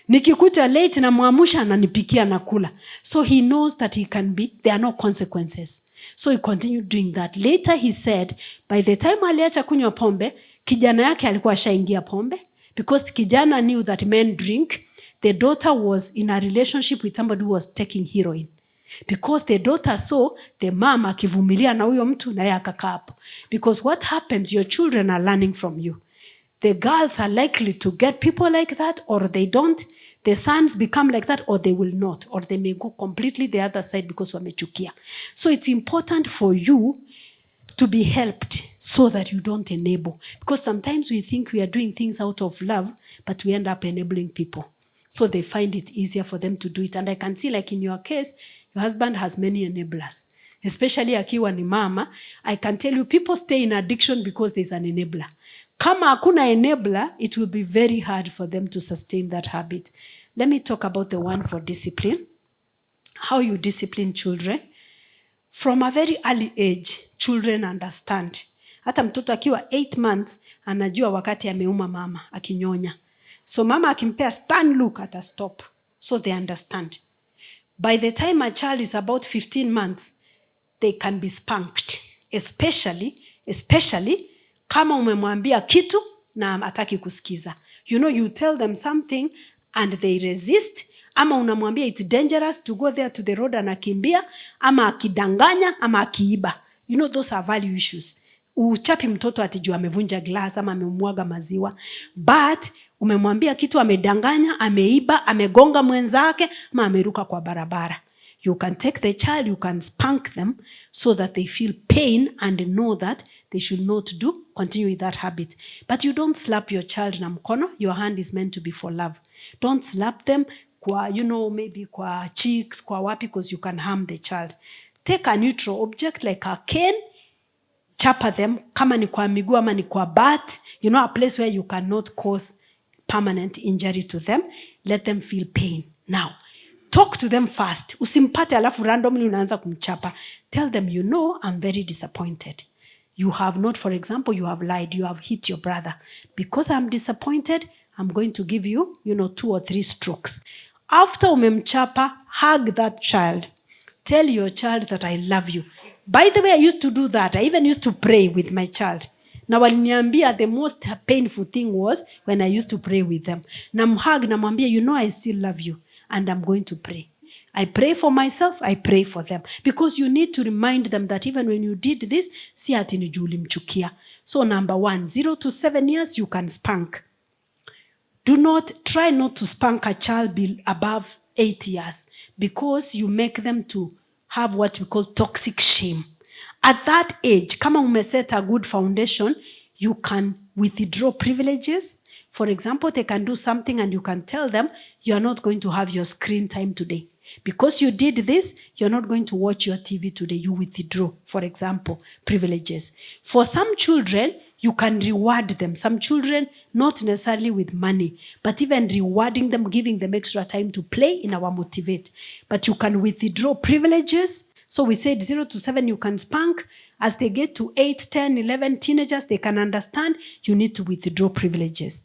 Nikikuja late na muamusha ananipikia nakula. So he knows that there are no consequences. So he continued doing that. Later he said, by the time aliacha kunywa pombe, kijana yake alikuwa ashaingia pombe. Because kijana knew that men drink. The daughter was in a relationship with somebody who was taking heroin. Because the daughter saw the mom akivumilia na huyo mtu na yeye akakaa hapo. Because what happens, your children are learning from you. The girls are likely to get people like that, or they don't. The sons become like that, or they will not. Or they may go completely the other side because wamechukia. So it's important for you to be helped so that you don't enable. Because sometimes we think we are doing things out of love, but we end up enabling people. So they find it easier for them to do it. And I can see, like in your case, your husband has many enablers. Especially akiwa ni mama, I can tell you people stay in addiction because there's an enabler. Kama hakuna enabler, it will be very hard for them to sustain that habit. Let me talk about the one for discipline. How you discipline children. From a very early age, children understand. Hata mtoto akiwa 8 months, anajua wakati ameuma mama, akinyonya. So mama akimpea stand look, ata stop. So they understand. By the time a child is about 15 months, they can be spanked. Especially kama umemwambia kitu na hataki kusikiza. You know, you tell them something and they resist. Ama unamwambia it's dangerous to go there to the road anakimbia. Ama akidanganya, ama akiiba. You know, those are value issues. Uchapi mtoto atijua amevunja glass ama amemwaga maziwa. But Umemwambia kitu amedanganya, ameiba, amegonga mwenzake, ama ameruka kwa barabara. You can take the child, you can spank them so that they feel pain and know that they should not continue with that habit. But you don't slap your child na mkono. Your hand is meant to be for love. Don't slap them kwa, maybe kwa cheeks, kwa wapi, because you can harm the child. Take a neutral object like a cane, chapa them, kama ni kwa miguu ama ni kwa bat, a place where you cannot cause permanent injury to them. Let them feel pain. Now, talk to them first. Usimpate alafu randomly unaanza kumchapa. Tell them, I'm very disappointed. You have not, for example, you have lied. You have hit your brother. Because I'm disappointed, I'm going to give you, 2 or 3 strokes. After umemchapa, hug that child. Tell your child that I love you. By the way, I used to do that. I even used to pray with my child. Na waliniambia the most painful thing was when I used to pray with them. Namhug, namwambia, I still love you. And I'm going to pray. I pray for myself, I pray for them. Because you need to remind them that even when you did this, si ati ni juu ulimchukia. So number 1, 0 to 7 years, you can spank. Try not to spank a child above 8 years. Because you make them to have what we call toxic shame. At that age, kama umeset a good foundation, you can withdraw privileges. For example, they can do something and you can tell them, you are not going to have your screen time today. Because you did this, you're not going to watch your TV today. You withdraw, for example, privileges. For some children, you can reward them. Some children, not necessarily with money, but even rewarding them, giving them extra time to play in our motivate. But you can withdraw privileges. So we said 0 to 7, you can spank. As they get to 8, 10, 11, teenagers, they can understand you need to withdraw privileges.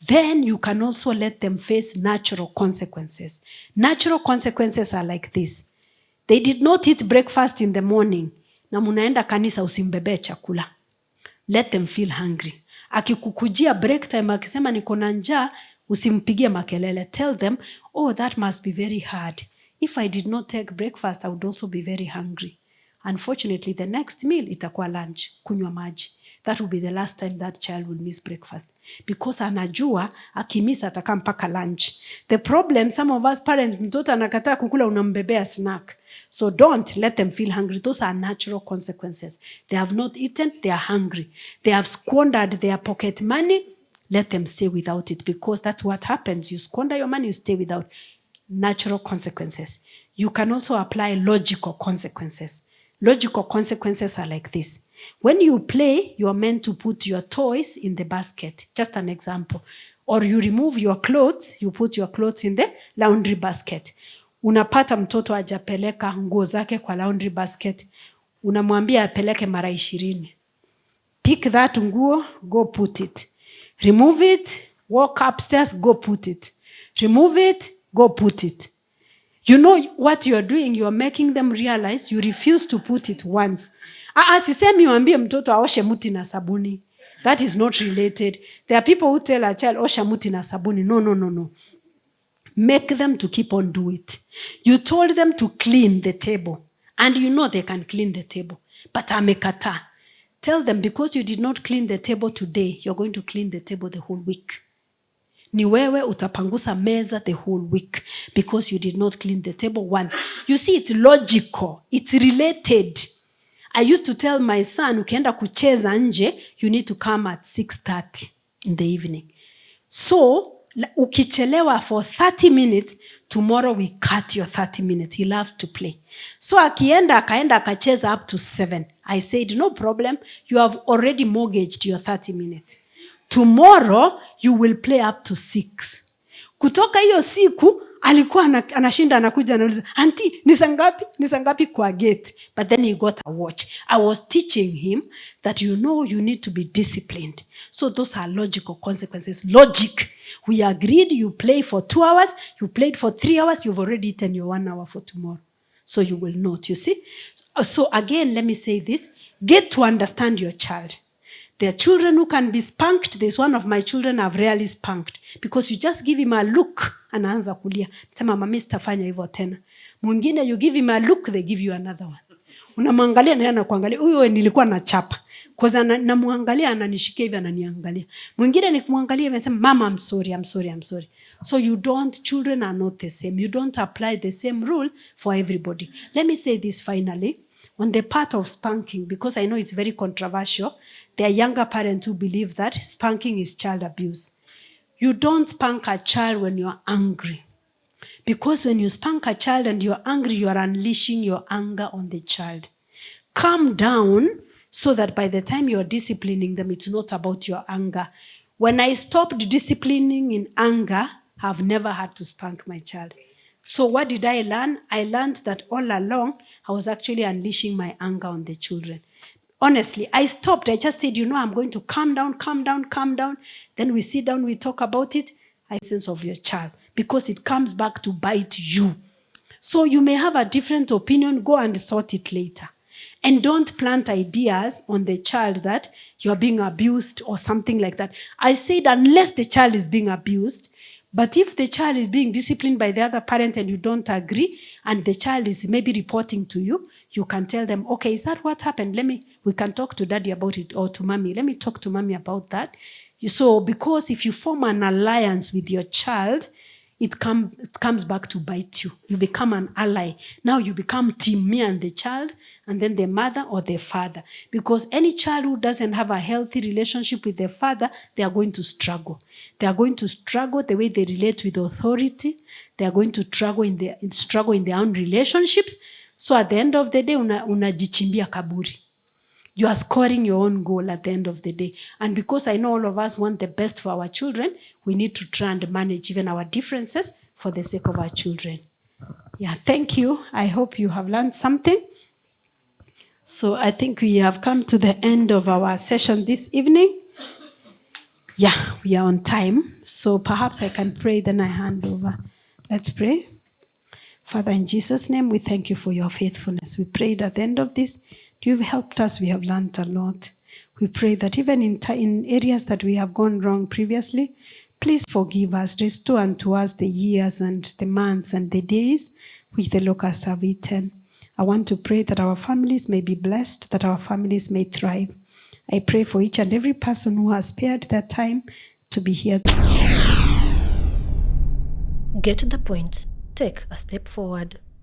Then you can also let them face natural consequences. Natural consequences are like this. They did not eat breakfast in the morning. Na munaenda kanisa, usimbebe chakula. Let them feel hungry. Akikukujia break time, akisema niko na njaa, usimpigie makelele. Tell them, that must be very hard. If I did not take breakfast, I would also be very hungry. Unfortunately, the next meal itakuwa lunch, kunywa maji. That will be the last time that child will miss breakfast. Because anajua, akimisa ataka mpaka lunch. The problem, some of us parents, mtoto anakataa kukula, unambebea snack. So don't let them feel hungry. Those are natural consequences. They have not eaten, they are hungry. They have squandered their pocket money, let them stay without it. Because that's what happens. You squander your money, you stay without. Natural consequences. You can also apply logical consequences. Logical consequences are like this. When you play, you are meant to put your toys in the basket. Just an example. Or you remove your clothes, you put your clothes in the laundry basket. Unapata mtoto hajapeleka nguo zake kwa laundry basket. Unamwambia apeleke mara 20. Pick that nguo, go put it. Remove it, walk upstairs, go put it. Remove it, go put it. You know what you are doing, you are making them realize you refuse to put it once. Sisemi mwambie mtoto aoshe muti na sabuni. That is not related. There are people who tell a child, osha muti na sabuni. No. Make them to keep on do it. You told them to clean the table. And they can clean the table. But amekata. Tell them, because you did not clean the table today, you're going to clean the table the whole week. Ni wewe utapangusa meza the whole week because you did not clean the table once. You see, it's logical. It's related. I used to tell my son, ukienda kucheza nje, you need to come at 6:30 in the evening. So, ukichelewa for 30 minutes, tomorrow we cut your 30 minutes. He loves to play. So, akaenda akacheza up to 7. I said, no problem. You have already mortgaged your 30 minutes. Tomorrow, you will play up to 6. Kutoka hiyo siku, alikuwa anashinda anakuja anauliza, auntie, ni sangapi kwa gate? But then he got a watch. I was teaching him that you need to be disciplined. So those are logical consequences. Logic. We agreed you play for 2 hours, you played for 3 hours, you've already eaten your 1 hour for tomorrow. So you will note, you see? So again, let me say this. Get to understand your child. There are children who can be spanked. There's one of my children I've rarely spanked. Because you just give him a look, anaanza kulia. Sema mami sitafanya hivyo tena. Mwingine you give him a look, they give you another one. Unamwangalia na yeye anakuangalia. Huyo nilikuwa nachapa. Cause namwangalia ananishikia hivi ananiangalia. Mwingine nikimwangalia anasema mama I'm sorry. So children are not the same. You don't apply the same rule for everybody. Let me say this finally. On the part of spanking, because I know it's very controversial, there are younger parents who believe that spanking is child abuse. You don't spank a child when you're angry. Because when you spank a child and you're angry, you are unleashing your anger on the child. Calm down so that by the time you're disciplining them, it's not about your anger. When I stopped disciplining in anger, I've never had to spank my child. So what did I learn? I learned that all along, I was actually unleashing my anger on the children. Honestly, I stopped. I just said, I'm going to calm down. Then we sit down, we talk about it. Essence of your child. Because it comes back to bite you. So you may have a different opinion. Go and sort it later. And don't plant ideas on the child that you're being abused or something like that. I said unless the child is being abused, but if the child is being disciplined by the other parent and you don't agree, and the child is maybe reporting to you, you can tell them, okay, is that what happened? We can talk to daddy about it, or to mommy. Let me talk to mommy about that. So, because if you form an alliance with your child, it comes back to bite you. You become an ally. Now you become team me and the child, and then the mother or the father. Because any child who doesn't have a healthy relationship with their father, they are going to struggle. They are going to struggle the way they relate with authority. They are going to struggle in their own relationships. So at the end of the day, unajichimbia kaburi. You are scoring your own goal at the end of the day. And because I know all of us want the best for our children, we need to try and manage even our differences for the sake of our children. Yeah, thank you. I hope you have learned something. So I think we have come to the end of our session this evening. Yeah, we are on time. So perhaps I can pray, then I hand over. Let's pray. Father, in Jesus' name, we thank you for your faithfulness. We prayed at the end of this. You've helped us. We have learned a lot. We pray that even in areas that we have gone wrong previously, please forgive us. Restore unto us the years and the months and the days which the locusts have eaten. I want to pray that our families may be blessed, that our families may thrive. I pray for each and every person who has spared their time to be here. Get the point. Take a step forward.